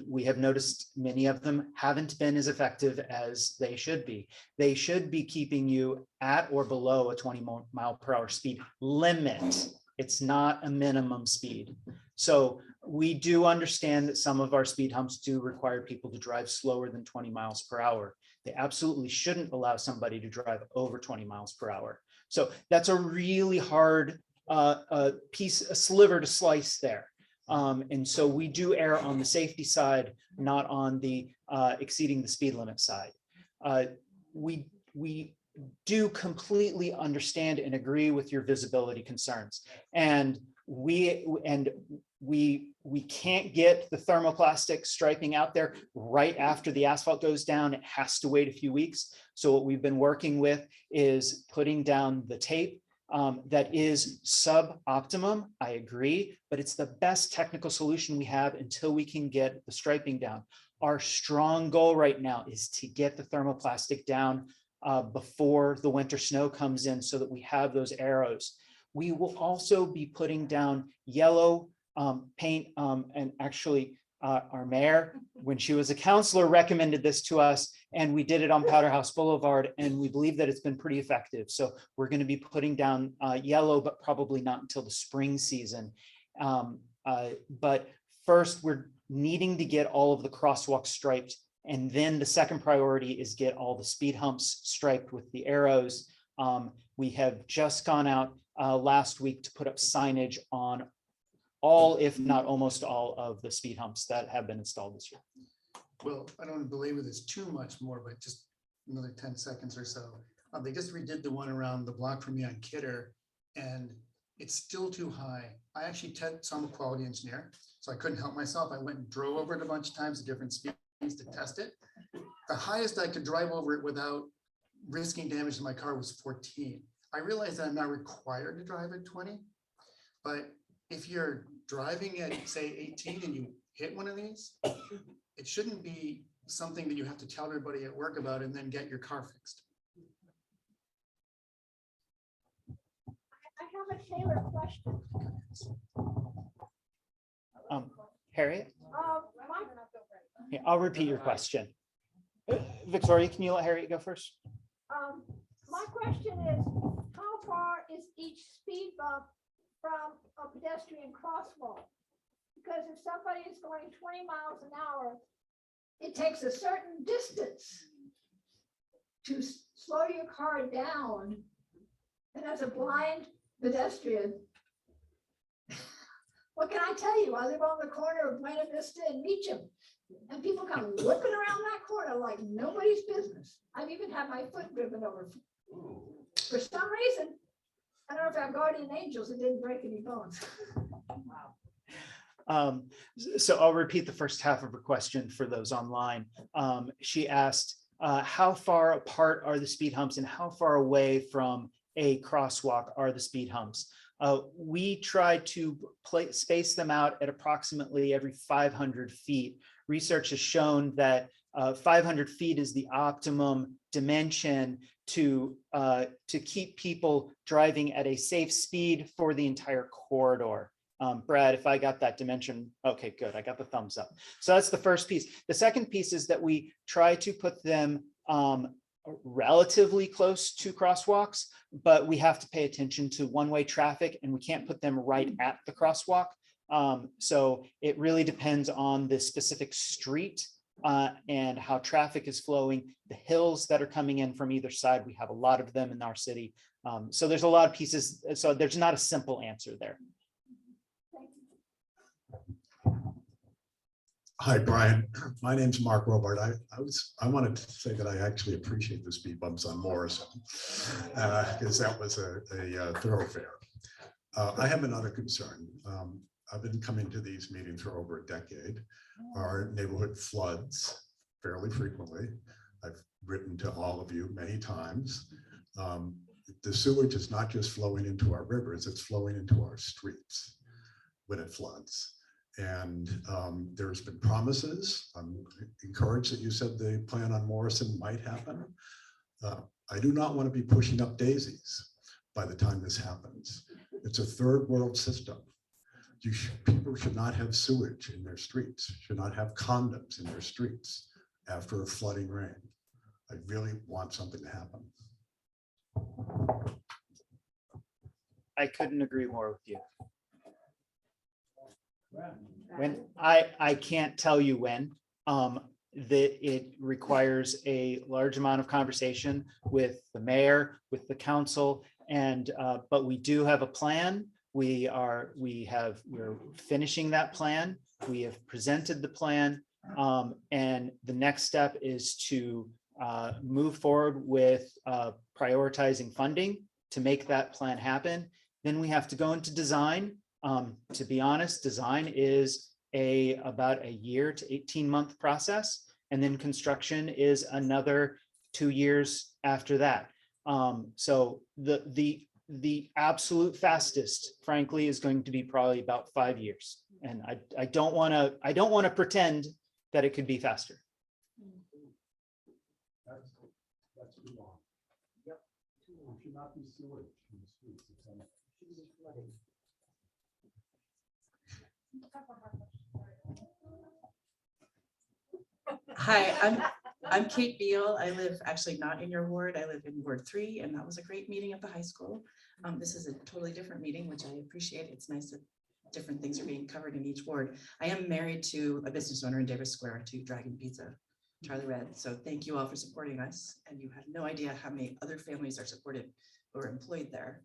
we have noticed many of them haven't been as effective as they should be. They should be keeping you at or below a 20-mile-per-hour speed limit. It's not a minimum speed. So we do understand that some of our speed humps do require people to drive slower than 20 miles per hour. They absolutely shouldn't allow somebody to drive over 20 miles per hour. So that's a really hard a sliver to slice there. And so we do err on the safety side, not on the exceeding the speed limit side. We do completely understand and agree with your visibility concerns. And we can't get the thermoplastic striping out there right after the asphalt goes down. It has to wait a few weeks. So what we've been working with is putting down the tape that is sub-optimum, I agree, but it's the best technical solution we have until we can get the striping down. Our strong goal right now is to get the thermoplastic down before the winter snow comes in so that we have those arrows. We will also be putting down yellow paint, and actually our mayor, when she was a councilor, recommended this to us, and we did it on Powder House Boulevard, and we believe that it's been pretty effective. So we're going to be putting down yellow, but probably not until the spring season. But first, we're needing to get all of the crosswalks striped, and then the second priority is get all the speed humps striped with the arrows. We have just gone out last week to put up signage on all, if not almost all, of the speed humps that have been installed this year. Well, I don't want to belabor this too much more, but just another 10 seconds or so. They just redid the one around the block from me on Kidder, and it's still too high. I actually so I'm a quality engineer, so I couldn't help myself. I went and drove over it a bunch of times at different speeds to test it. The highest I could drive over it without risking damage to my car was 14. I realize that I'm not required to drive at 20, but if you're driving at, say, 18 and you hit one of these, it shouldn't be something that you have to tell everybody at work about and then get your car fixed. I have a Taylor question. Harriet? My Yeah, I'll repeat your question. Victoria, can you let Harriet go first? my question is, how far is each speed bump from a pedestrian crosswalk? Because if somebody is going 20 miles an hour, it takes a certain distance to slow your car down. And as a blind pedestrian, what can I tell you? I live on the corner of Buena Vista and Meacham, and people come whipping around that corner like nobody's business. I've even had my foot driven over. For some reason, I don't know if our guardian angels, it didn't break any bones. So I'll repeat the first half of her question for those online. She asked, how far apart are the speed humps and how far away from a crosswalk are the speed humps? We try to space them out at approximately every 500 feet. Research has shown that 500 feet is the optimum dimension to keep people driving at a safe speed for the entire corridor. Brad, if I got that dimension, okay, good. I got the thumbs up. So that's the first piece. The second piece is that we try to put them relatively close to crosswalks, but we have to pay attention to one-way traffic and we can't put them right at the crosswalk. So it really depends on the specific street and how traffic is flowing, the hills that are coming in from either side. We have a lot of them in our city. So there's a lot of pieces. So there's not a simple answer there. Hi, Brian. My name's Mark Robart. I wanted to say that I actually appreciate the speed bumps on Morrison because that was a thoroughfare. I have another concern. I've been coming to these meetings for over a decade. Our neighborhood floods fairly frequently. I've written to all of you many times. The sewage is not just flowing into our rivers, it's flowing into our streets when it floods. And there's been promises. I'm encouraged that you said the plan on Morrison might happen. I do not want to be pushing up daisies by the time this happens. It's a third world system. People should not have sewage in their streets, should not have condoms in their streets after a flooding rain. I really want something to happen. I couldn't agree more with you. When I can't tell you when, that it requires a large amount of conversation with the mayor, with the council, and but we do have a plan. We're finishing that plan. We have presented the plan, and the next step is to move forward with prioritizing funding to make that plan happen. Then we have to go into design. To be honest, design is about a year to 18-month process, and then construction is another 2 years after that. So the The absolute fastest, frankly, is going to be probably about 5 years. And I don't want to pretend that it could be faster. That's too long. Yep. It should not be sewage in the streets. Hi, I'm Kate Beal. I live actually not in your ward. I live in Ward 3, and that was a great meeting at the high school. This is a totally different meeting, which I appreciate. It's nice that different things are being covered in each ward. I am married to a business owner in Davis Square, to Dragon Pizza, Charlie Red. So thank you all for supporting us. And you have no idea how many other families are supported or employed there.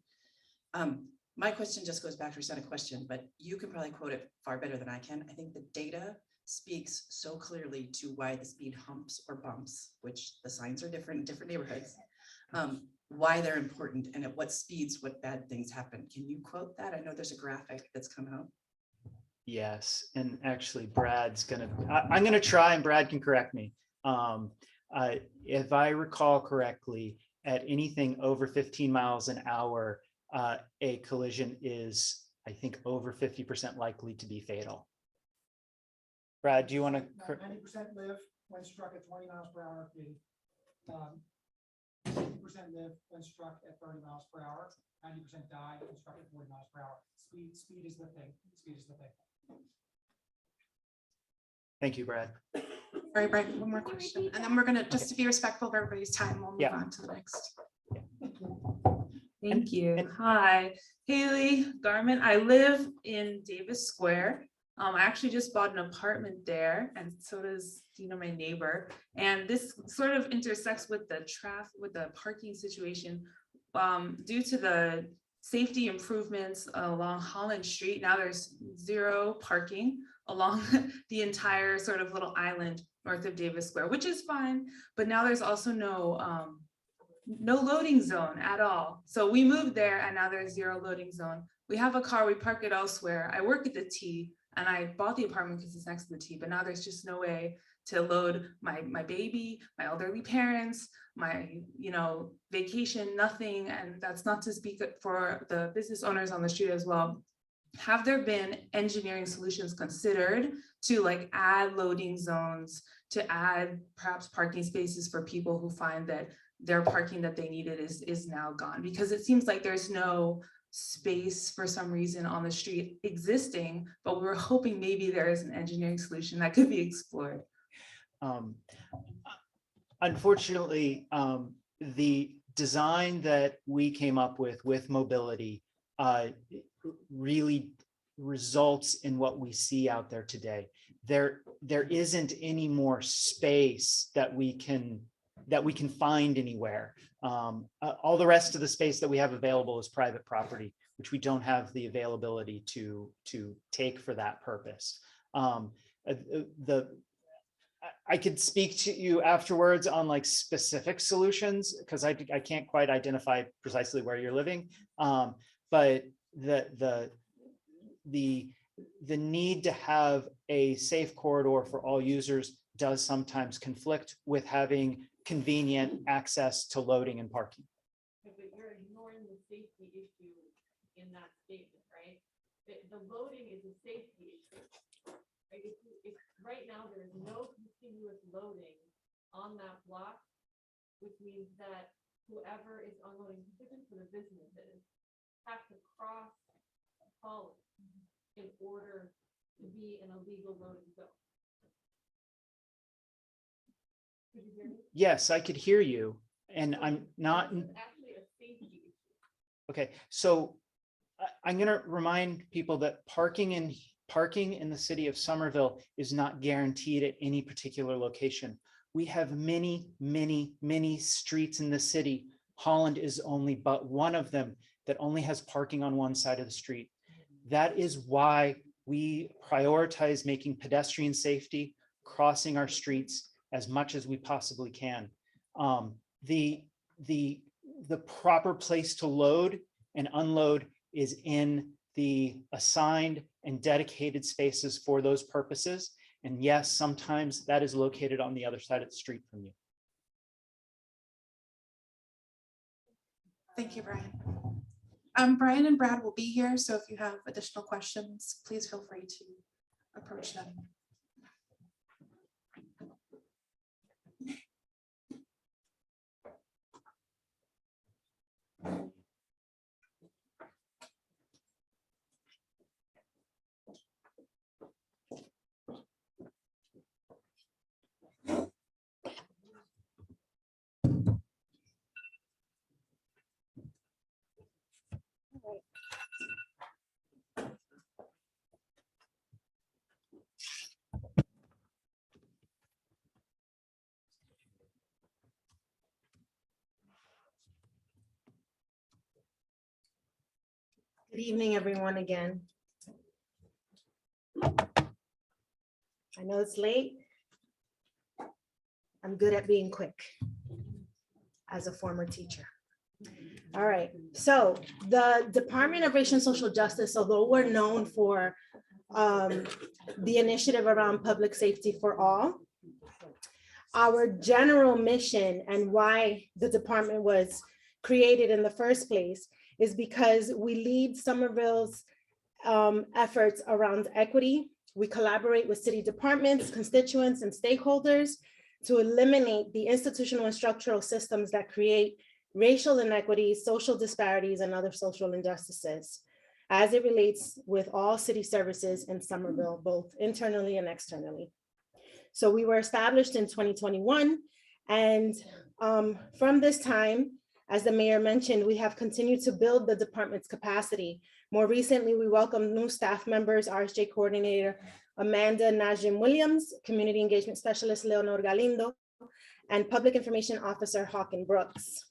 My question just goes back to a question, but you can probably quote it far better than I can. I think the data speaks so clearly to why the speed humps or bumps, which the signs are different in different neighborhoods, why they're important and at what speeds, what bad things happen. Can you quote that? I know there's a graphic that's come out. Yes, and actually I'm gonna try and Brad can correct me. If I recall correctly, at anything over 15 miles an hour, a collision is, I think, over 50% likely to be fatal. Brad, do you want to? 90% live when struck at 20 miles per hour. 50% live when struck at 30 miles per hour. 90% die when struck at 40 miles per hour. Speed is the thing. Speed is the thing. Thank you, Brad. Sorry, Brian, one more question. And then we're gonna, just to be respectful of everybody's time, we'll move on to the next. Thank you. Hi, Haley Garment. I live in Davis Square. I actually just bought an apartment there, and so does my neighbor. And this sort of intersects with the parking situation. Due to the safety improvements along Holland Street, now there's 0 parking along the entire sort of little island north of Davis Square, which is fine. But now there's also no loading zone at all. So we moved there, and now there's 0 loading zone. We have a car, we park it elsewhere. I work at the T, and I bought the apartment because it's next to the T, but now there's just no way to load my baby, my elderly parents, my vacation, nothing. And that's not to speak for the business owners on the street as well. Have there been engineering solutions considered to add loading zones, to add perhaps parking spaces for people who find that their parking that they needed is now gone? Because it seems like there's no space for some reason on the street existing, but we were hoping maybe there is an engineering solution that could be explored. Unfortunately, the design that we came up with mobility really results in what we see out there today. There isn't any more space that we can find anywhere. All the rest of the space that we have available is private property, which we don't have the availability to take for that purpose. I could speak to you afterwards on specific solutions, because I can't quite identify precisely where you're living. But the need to have a safe corridor for all users does sometimes conflict with having convenient access to loading and parking. But you're ignoring the safety issue in that statement, right? The loading is a safety issue. Right? Right now, there is no continuous loading on that block, which means that whoever is unloading, particularly for the businesses, have to cross Holland in order to be in a legal loading zone. Could you hear me? Yes, I could hear you, and I'm not. It's actually a safety issue. Okay, so I'm going to remind people that parking in the city of Somerville is not guaranteed at any particular location. We have many, many, many streets in the city. Holland is only but one of them that only has parking on one side of the street. That is why we prioritize making pedestrian safety, crossing our streets as much as we possibly can. The proper place to load and unload is in the assigned and dedicated spaces for those purposes. And yes, sometimes that is located on the other side of the street from you. Thank you, Brian. Brian and Brad will be here, so if you have additional questions, please feel free to approach them. Good evening, everyone, again. I know it's late. I'm good at being quick as a former teacher. All right, so the Department of Racial and Social Justice, although we're known for the initiative around public safety for all, our general mission and why the department was created in the first place is because we lead Somerville's efforts around equity. We collaborate with city departments, constituents, and stakeholders to eliminate the institutional and structural systems that create racial inequities, social disparities, and other social injustices as it relates with all city services in Somerville, both internally and externally. So we were established in 2021, and from this time, as the mayor mentioned, we have continued to build the department's capacity. More recently, we welcomed new staff members, RSJ Coordinator Amanda Najim Williams, Community Engagement Specialist Leonor Galindo, and Public Information Officer Hawken Brooks.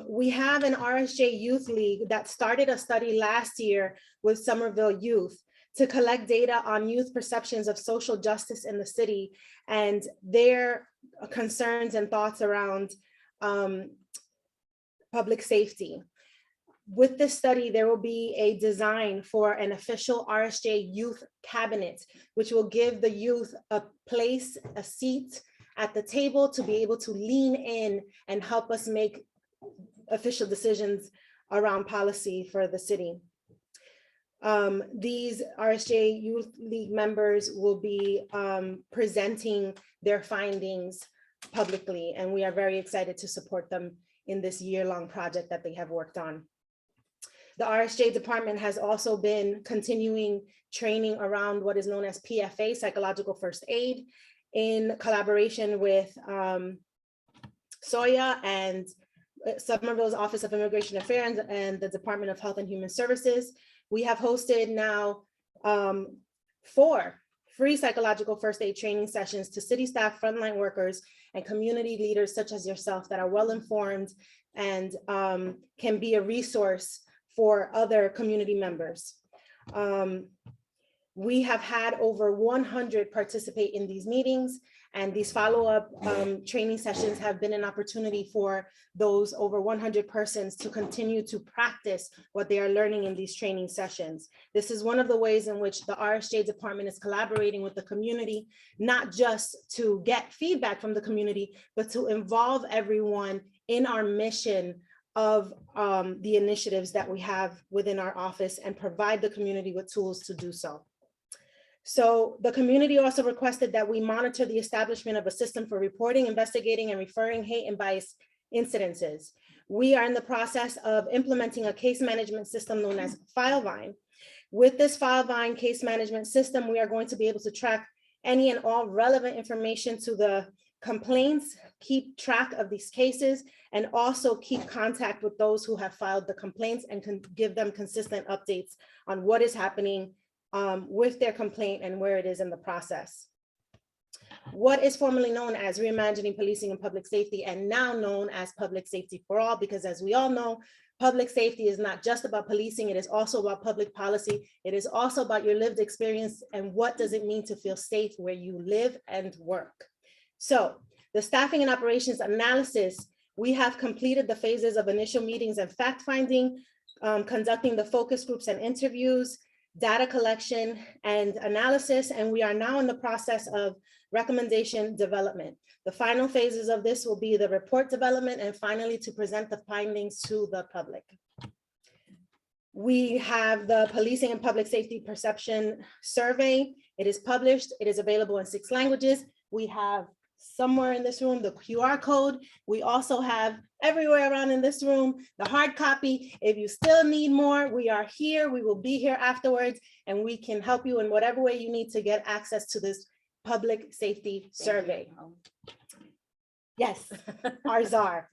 We have an RSJ Youth League that started a study last year with Somerville youth to collect data on youth perceptions of social justice in the city and their concerns and thoughts around public safety. With this study, there will be a design for an official RSJ youth cabinet, which will give the youth a place, a seat at the table to be able to lean in and help us make official decisions around policy for the city. These RSJ Youth League members will be presenting their findings publicly, and we are very excited to support them in this year-long project that they have worked on. The RSJ department has also been continuing training around what is known as PFA, Psychological First Aid, in collaboration with SOYA and Somerville's Office of Immigration Affairs and the Department of Health and Human Services. We have hosted now 4 free psychological first aid training sessions to city staff, frontline workers, and community leaders such as yourself that are well-informed and can be a resource for other community members. We have had over 100 participate in these meetings, and these follow-up training sessions have been an opportunity for those over 100 persons to continue to practice what they are learning in these training sessions. This is one of the ways in which the RSJ department is collaborating with the community, not just to get feedback from the community, but to involve everyone in our mission of the initiatives that we have within our office and provide the community with tools to do so. So the community also requested that we monitor the establishment of a system for reporting, investigating, and referring hate and bias incidences. We are in the process of implementing a case management system known as FileVine. With this FileVine case management system, we are going to be able to track any and all relevant information to the complaints, keep track of these cases, and also keep contact with those who have filed the complaints and can give them consistent updates on what is happening with their complaint and where it is in the process. What is formerly known as Reimagining Policing and Public Safety, and now known as Public Safety for All, because as we all know, public safety is not just about policing, it is also about public policy. It is also about your lived experience and what does it mean to feel safe where you live and work. So the staffing and operations analysis, we have completed the phases of initial meetings and fact finding, conducting the focus groups and interviews. data collection and analysis, and we are now in the process of recommendation development. The final phases of this will be the report development and finally to present the findings to the public. We have the Policing and Public Safety Perception Survey. It is published. It is available in 6 languages. We have somewhere in this room the QR code. We also have everywhere around in this room the hard copy. If you still need more, we are here. We will be here afterwards, and we can help you in whatever way you need to get access to this public safety survey. Yes, our czar.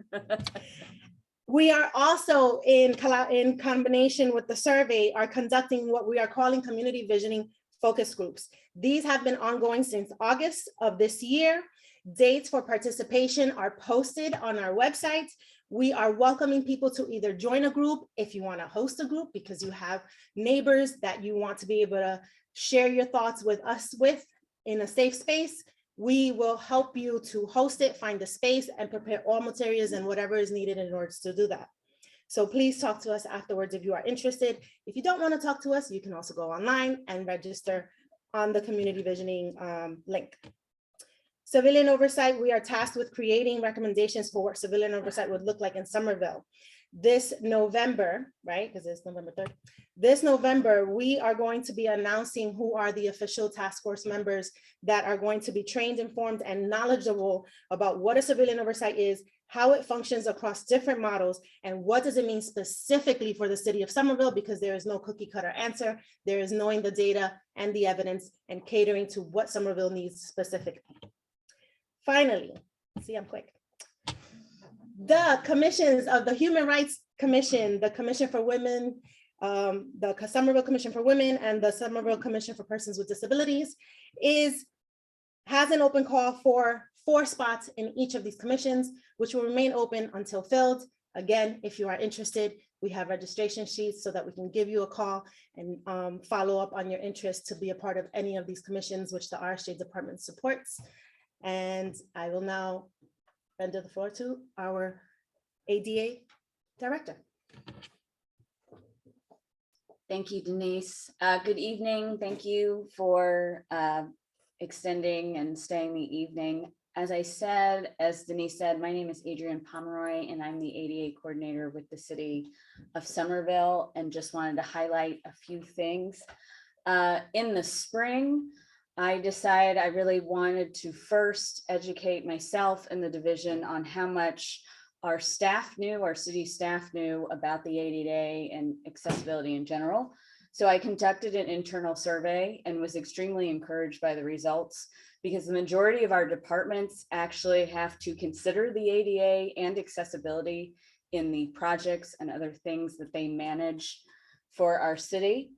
We are also in combination with the survey are conducting what we are calling community visioning focus groups. These have been ongoing since August of this year. Dates for participation are posted on our website. We are welcoming people to either join a group if you want to host a group because you have neighbors that you want to be able to share your thoughts with us with in a safe space. We will help you to host it, find the space, and prepare all materials and whatever is needed in order to do that. So please talk to us afterwards if you are interested. If you don't want to talk to us, you can also go online and register on the community visioning link. Civilian oversight, we are tasked with creating recommendations for what civilian oversight would look like in Somerville. This November, right, because it's November 3rd. This November, we are going to be announcing who are the official task force members that are going to be trained, informed, and knowledgeable about what a civilian oversight is, how it functions across different models, and what does it mean specifically for the city of Somerville, because there is no cookie cutter answer. There is knowing the data and the evidence and catering to what Somerville needs specifically. Finally, see, I'm quick. The commissions of the Human Rights Commission, the Commission for Women, the Somerville Commission for Women, and the Somerville Commission for Persons with Disabilities has an open call for 4 spots in each of these commissions, which will remain open until filled. Again, if you are interested, we have registration sheets so that we can give you a call and follow up on your interest to be a part of any of these commissions, which the RSJ department supports. And I will now render the floor to our ADA director. Thank you, Denise. Good evening. Thank you for extending and staying the evening. As I said, as Denise said, my name is Adrienne Pomeroy, and I'm the ADA coordinator with the city of Somerville, and just wanted to highlight a few things. In the spring, I decided I really wanted to first educate myself and the division on how much our staff knew, our city staff knew about the ADA and accessibility in general. So I conducted an internal survey and was extremely encouraged by the results, because the majority of our departments actually have to consider the ADA and accessibility in the projects and other things that they manage for our city.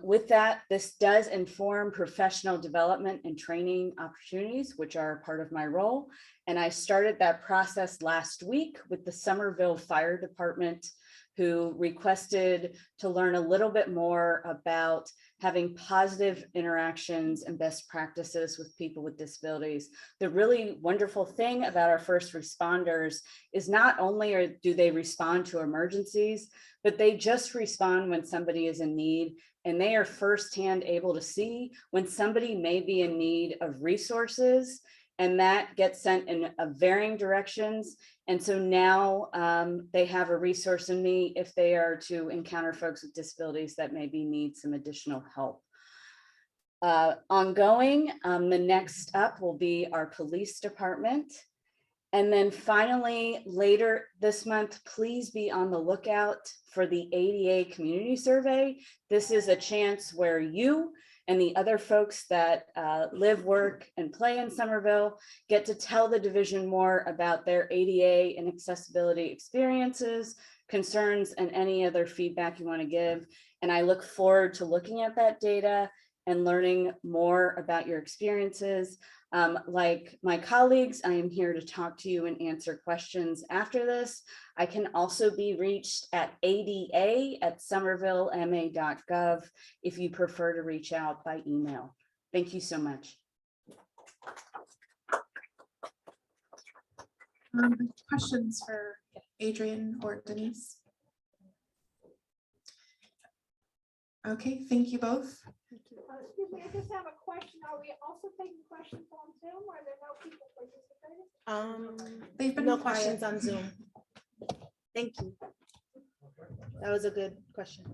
With that, this does inform professional development and training opportunities, which are part of my role. And I started that process last week with the Somerville Fire Department, who requested to learn a little bit more about having positive interactions and best practices with people with disabilities. The really wonderful thing about our first responders is not only do they respond to emergencies, but they just respond when somebody is in need, and they are firsthand able to see when somebody may be in need of resources, and that gets sent in varying directions. And so now they have a resource in me if they are to encounter folks with disabilities that maybe need some additional help. Ongoing, the next up will be our police department. And then finally, later this month, please be on the lookout for the ADA community survey. This is a chance where you and the other folks that live, work, and play in Somerville get to tell the division more about their ADA and accessibility experiences, concerns, and any other feedback you want to give. And I look forward to looking at that data and learning more about your experiences. Like my colleagues, I am here to talk to you and answer questions after this. I can also be reached at ada@somervillema.gov if you prefer to reach out by email. Thank you so much. Questions for Adrienne or Denise? Okay, thank you both. Excuse me, I just have a question. Are we also taking questions on Zoom or are there no people participating? They've been No quiet. questions on Zoom. Thank you. That was a good question.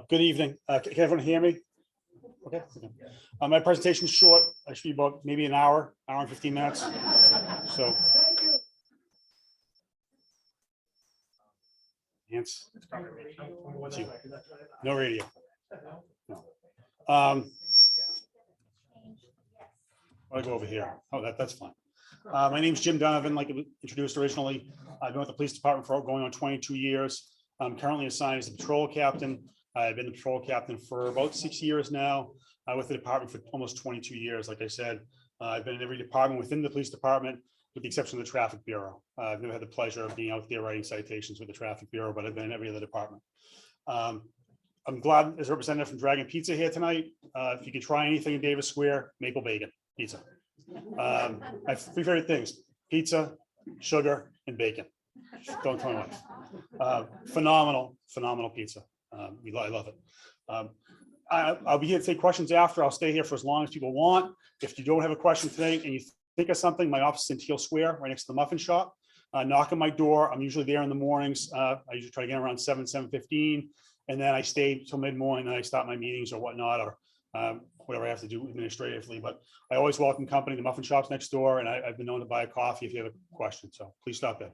Good evening. Can everyone hear me? Okay. My presentation is short. I should be about maybe an hour and 15 minutes. So. Hence, it's you. No radio. No. I'll go over here. Oh, that's fine. My name's Jim Donovan, like it was introduced originally. I've been with the police department for going on 22 years. I'm currently assigned as a patrol captain. I've been the patrol captain for about 6 years now, with the department for almost 22 years. Like I said, I've been in every department within the police department, with the exception of the traffic bureau. I've never had the pleasure of being out there writing citations with the traffic bureau, but I've been in every other department. I'm glad as a representative from Dragon Pizza here tonight. If you can try anything in Davis Square, maple bacon pizza. I have 3 favorite things: pizza, sugar, and bacon. Don't tell me what. Phenomenal pizza. I love it. I'll be here to take questions after. I'll stay here for as long as people want. If you don't have a question today and you think of something, my office is in Teal Square, right next to the muffin shop. Knock on my door. I'm usually there in the mornings. I usually try to get around 7:15, and then I stay till mid-morning, and I start my meetings or whatnot, or whatever I have to do administratively. But I always welcome company. The muffin shop's next door, and I've been known to buy a coffee if you have a question. So please stop in.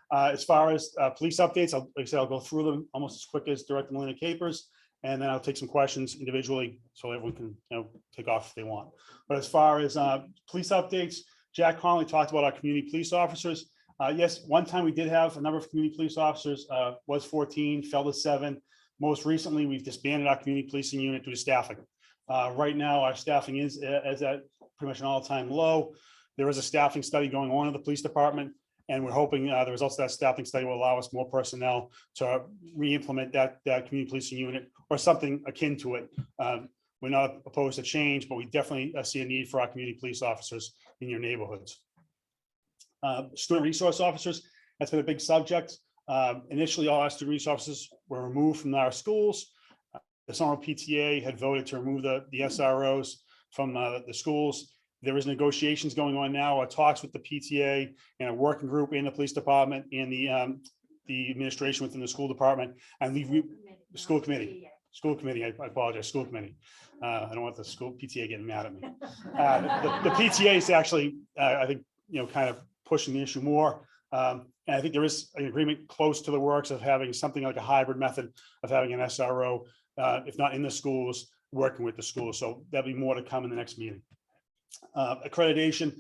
As far as police updates, like I said, I'll go through them almost as quick as Director Melina Capers, and then I'll take some questions individually so everyone can take off if they want. But as far as police updates, Jack Connolly talked about our community police officers. Yes, one time we did have a number of community police officers, was 14, fell to 7. Most recently, we've disbanded our community policing unit due to staffing. Right now, our staffing is at pretty much an all-time low. There is a staffing study going on in the police department, and we're hoping the results of that staffing study will allow us more personnel to re-implement that community policing unit or something akin to it. We're not opposed to change, but we definitely see a need for our community police officers in your neighborhoods. Student resource officers, that's been a big subject. Initially, all our student resource officers were removed from our schools. The Somerville PTA had voted to remove the SROs from the schools. There is negotiations going on now, talks with the PTA and a working group in the police department and the administration within the school department and the school committee. I apologize, school committee. I don't want the school PTA getting mad at me. The PTA is actually, I think, kind of pushing the issue more. And I think there is an agreement close to the works of having something like a hybrid method of having an SRO, if not in the schools, working with the schools. So there'll be more to come in the next meeting. Accreditation.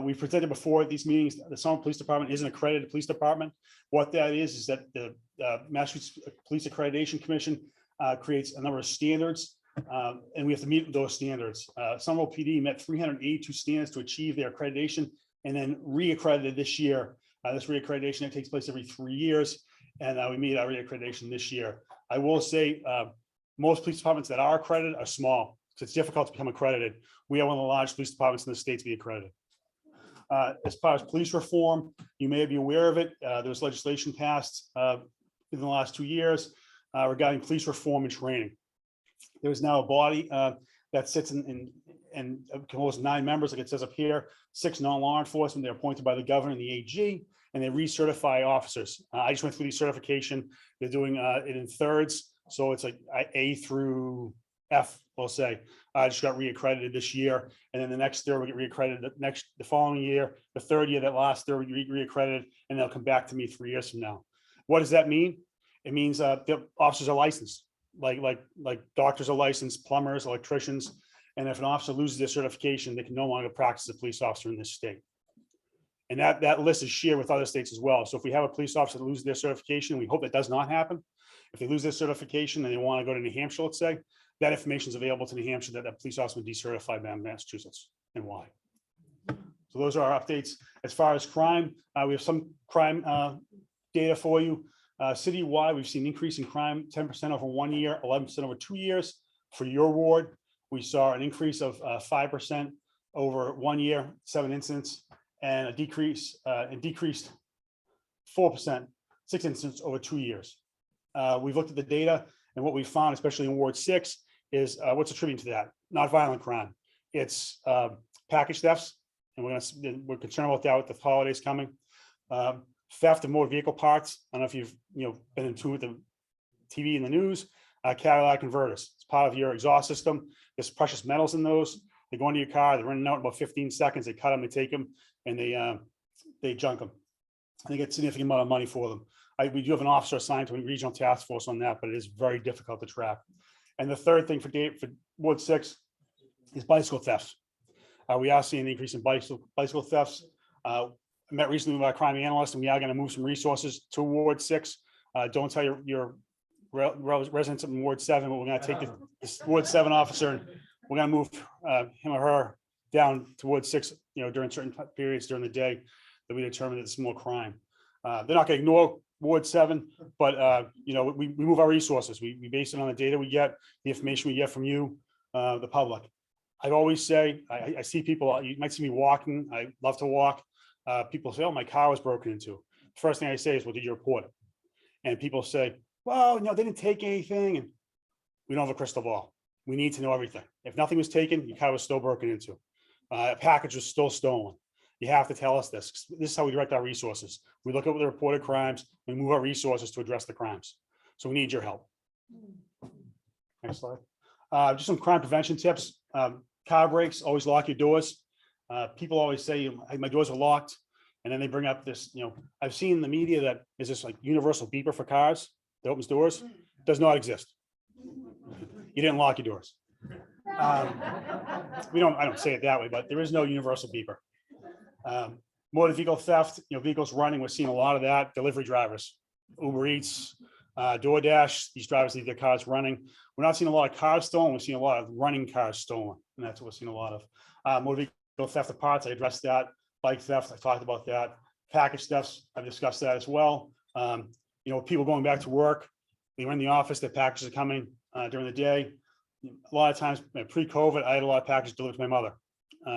We presented before at these meetings, the Somerville Police Department is an accredited police department. What that is that the Massachusetts Police Accreditation Commission creates a number of standards, and we have to meet those standards. Somerville PD met 382 standards to achieve their accreditation and then re-accredited this year. This re-accreditation that takes place every 3 years, and we meet our re-accreditation this year. I will say most police departments that are accredited are small, so it's difficult to become accredited. We are one of the largest police departments in the state to be accredited. As far as police reform, you may be aware of it. There was legislation passed in the last 2 years regarding police reform and training. There is now a body that sits in composed of 9 members, like it says up here, 6 non-law enforcement. They're appointed by the governor and the AG, and they recertify officers. I just went through the certification. They're doing it in thirds, so it's like A through F, we'll say. I just got reaccredited this year, and then the next third will get reaccredited the following year. The third year, that last third will get reaccredited, and they'll come back to me 3 years from now. What does that mean? It means the officers are licensed, like doctors are licensed, plumbers, electricians, and if an officer loses their certification, they can no longer practice as a police officer in this state. And that list is shared with other states as well. So if we have a police officer that loses their certification, we hope that does not happen. If they lose their certification and they want to go to New Hampshire, let's say, that information is available to New Hampshire that police officer would decertify by Massachusetts and why. So those are our updates. As far as crime, we have some crime data for you. Citywide, we've seen an increase in crime, 10% over 1 year, 11% over 2 years. For your ward, we saw an increase of 5% over 1 year, 7 incidents. and a decreased 4%, 6 incidents over 2 years. We've looked at the data, and what we found, especially in Ward 6, is what's attributing to that? Not violent crime. It's package thefts, and we're concerned about that with the holidays coming. Theft of motor vehicle parts. I don't know if you've been in tune with the TV and the news. Cadillac converters. It's part of your exhaust system. There's precious metals in those. They go into your car. They're running out in about 15 seconds. They cut them, they take them, and they junk them. They get a significant amount of money for them. We do have an officer assigned to a regional task force on that, but it is very difficult to track. And the third thing for Ward 6 is bicycle thefts. We are seeing an increase in bicycle thefts. I met recently with our crime analyst, and we are going to move some resources to Ward 6. Don't tell your residents in Ward 7, but we're going to take this Ward 7 officer, and we're going to move him or her down to Ward 6, during certain periods during the day that we determine that it's more crime. They're not going to ignore Ward 7, but we move our resources. We base it on the data we get, the information we get from you, the public. I always say, I see people, you might see me walking. I love to walk. People say, oh, my car was broken into. First thing I say is, well, did you report it? And people say, well, they didn't take anything. And we don't have a crystal ball. We need to know everything. If nothing was taken, your car was still broken into. A package was still stolen. You have to tell us this. This is how we direct our resources. We look at the reported crimes, we move our resources to address the crimes. So we need your help. Next slide. Just some crime prevention tips. Car brakes, always lock your doors. People always say, my doors are locked. And then they bring up this, I've seen in the media that is this like universal beeper for cars that opens doors. Does not exist. You didn't lock your doors. I don't say it that way, but there is no universal beeper. Motor vehicle theft, vehicles running, we're seeing a lot of that. Delivery drivers, Uber Eats, DoorDash, these drivers leave their cars running. We're not seeing a lot of cars stolen. We're seeing a lot of running cars stolen. And that's what we're seeing a lot of. Motor vehicle theft of parts, I addressed that. Bike theft, I talked about that. Package thefts, I've discussed that as well. People going back to work, they were in the office, their packages are coming during the day. A lot of times, pre-COVID, I had a lot of packages delivered to my mother.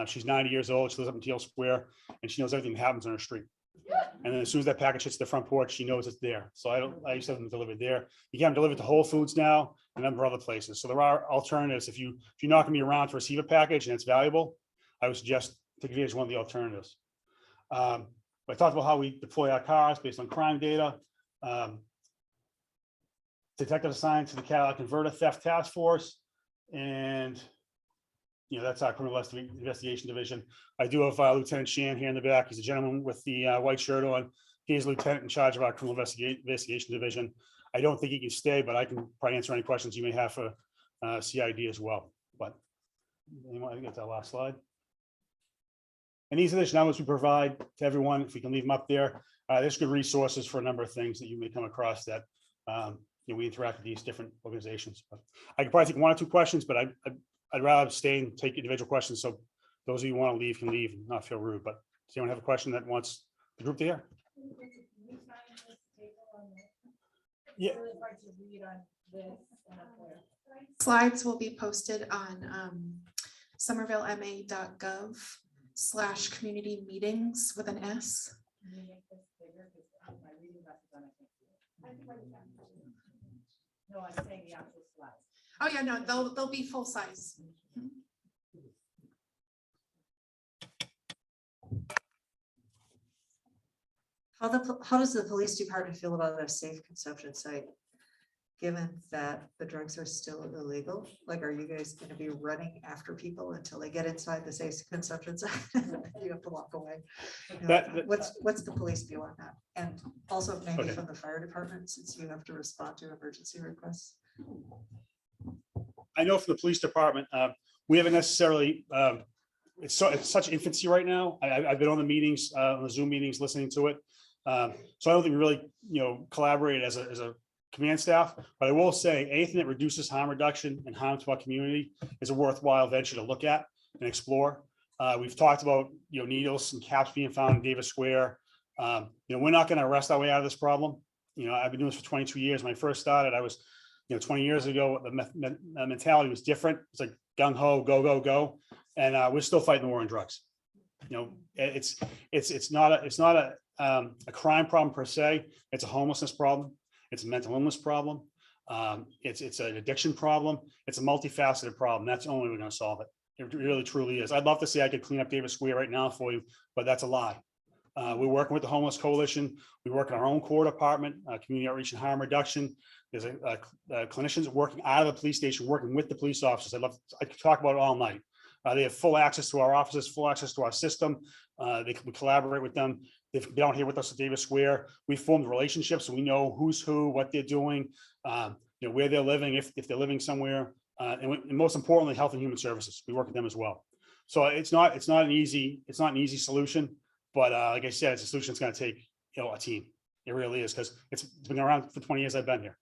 She's 90 years old. She lives up in Teal Square, and she knows everything that happens on her street. And then as soon as that package hits the front porch, she knows it's there. So I used to have them delivered there. You can have them delivered to Whole Foods now and a number of other places. So there are alternatives. If you're not going to be around to receive a package and it's valuable, I would suggest take advantage of one of the alternatives. I talked about how we deploy our cars based on crime data. Detective assigned to the Cadillac Converter Theft Task Force, and that's our criminal investigation division. I do have Lieutenant Shan here in the back. He's a gentleman with the white shirt on. He is lieutenant in charge of our criminal investigation division. I don't think he can stay, but I can probably answer any questions you may have for CID as well. But I think that's our last slide. And these are the numbers we provide to everyone. If we can leave them up there, there's good resources for a number of things that you may come across that we interact with these different organizations. But I could probably take one or two questions, but I'd rather stay and take individual questions. So those of you who want to leave can leave and not feel rude. But does anyone have a question that wants the group to hear? Yeah. Slides will be posted on somervillema.gov/community meetings with an S. No, I'm saying the actual slides. Oh, yeah, no, they'll be full size. How does the police department feel about a safe consumption site? Given that the drugs are still illegal, like, are you guys going to be running after people until they get inside the safe consumption site? You have to walk away. What's the police view on that? And also maybe from the fire department, since you have to respond to emergency requests. I know from the police department, we haven't necessarily, it's such infancy right now. I've been on the meetings, on the Zoom meetings, listening to it. So I don't think we really, collaborate as a command staff, but I will say anything that reduces harm reduction and harm to our community is a worthwhile venture to look at and explore. We've talked about, needles and caps being found in Davis Square. We're not going to arrest our way out of this problem. I've been doing this for 22 years. When I first started, I was, 20 years ago, the mentality was different. It's like gung ho, go, go, go. And we're still fighting the war on drugs. It's not a crime problem per se. It's a homelessness problem. It's a mental illness problem. It's an addiction problem. It's a multifaceted problem. That's the only way we're gonna solve it. It really truly is. I'd love to say I could clean up Davis Square right now for you, but that's a lie. We're working with the Homeless Coalition. We work in our own core department, community outreach and harm reduction. There's clinicians working out of the police station, working with the police officers. I could talk about it all night. They have full access to our offices, full access to our system. We collaborate with them. They've been out here with us at Davis Square. We formed relationships, so we know who's who, what they're doing, where they're living, if they're living somewhere, and most importantly, Health and Human Services. We work with them as well. So it's not an easy solution, but like I said, it's a solution that's going to take a team. It really is, because it's been around for 20 years I've been here.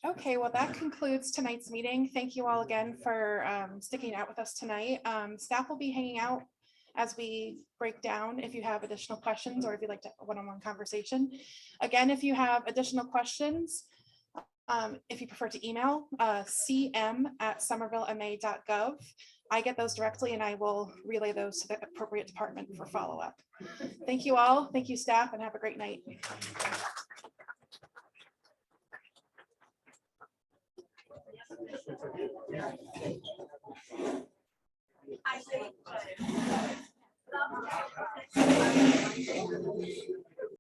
Okay, well, that concludes tonight's meeting. Thank you all again for sticking out with us tonight. Staff will be hanging out as we break down if you have additional questions or if you'd like to one-on-one conversation. Again, if you have additional questions, if you prefer to email cm@somervillema.gov. I get those directly and I will relay those to the appropriate department for follow-up. Thank you all. Thank you, staff, and have a great night. I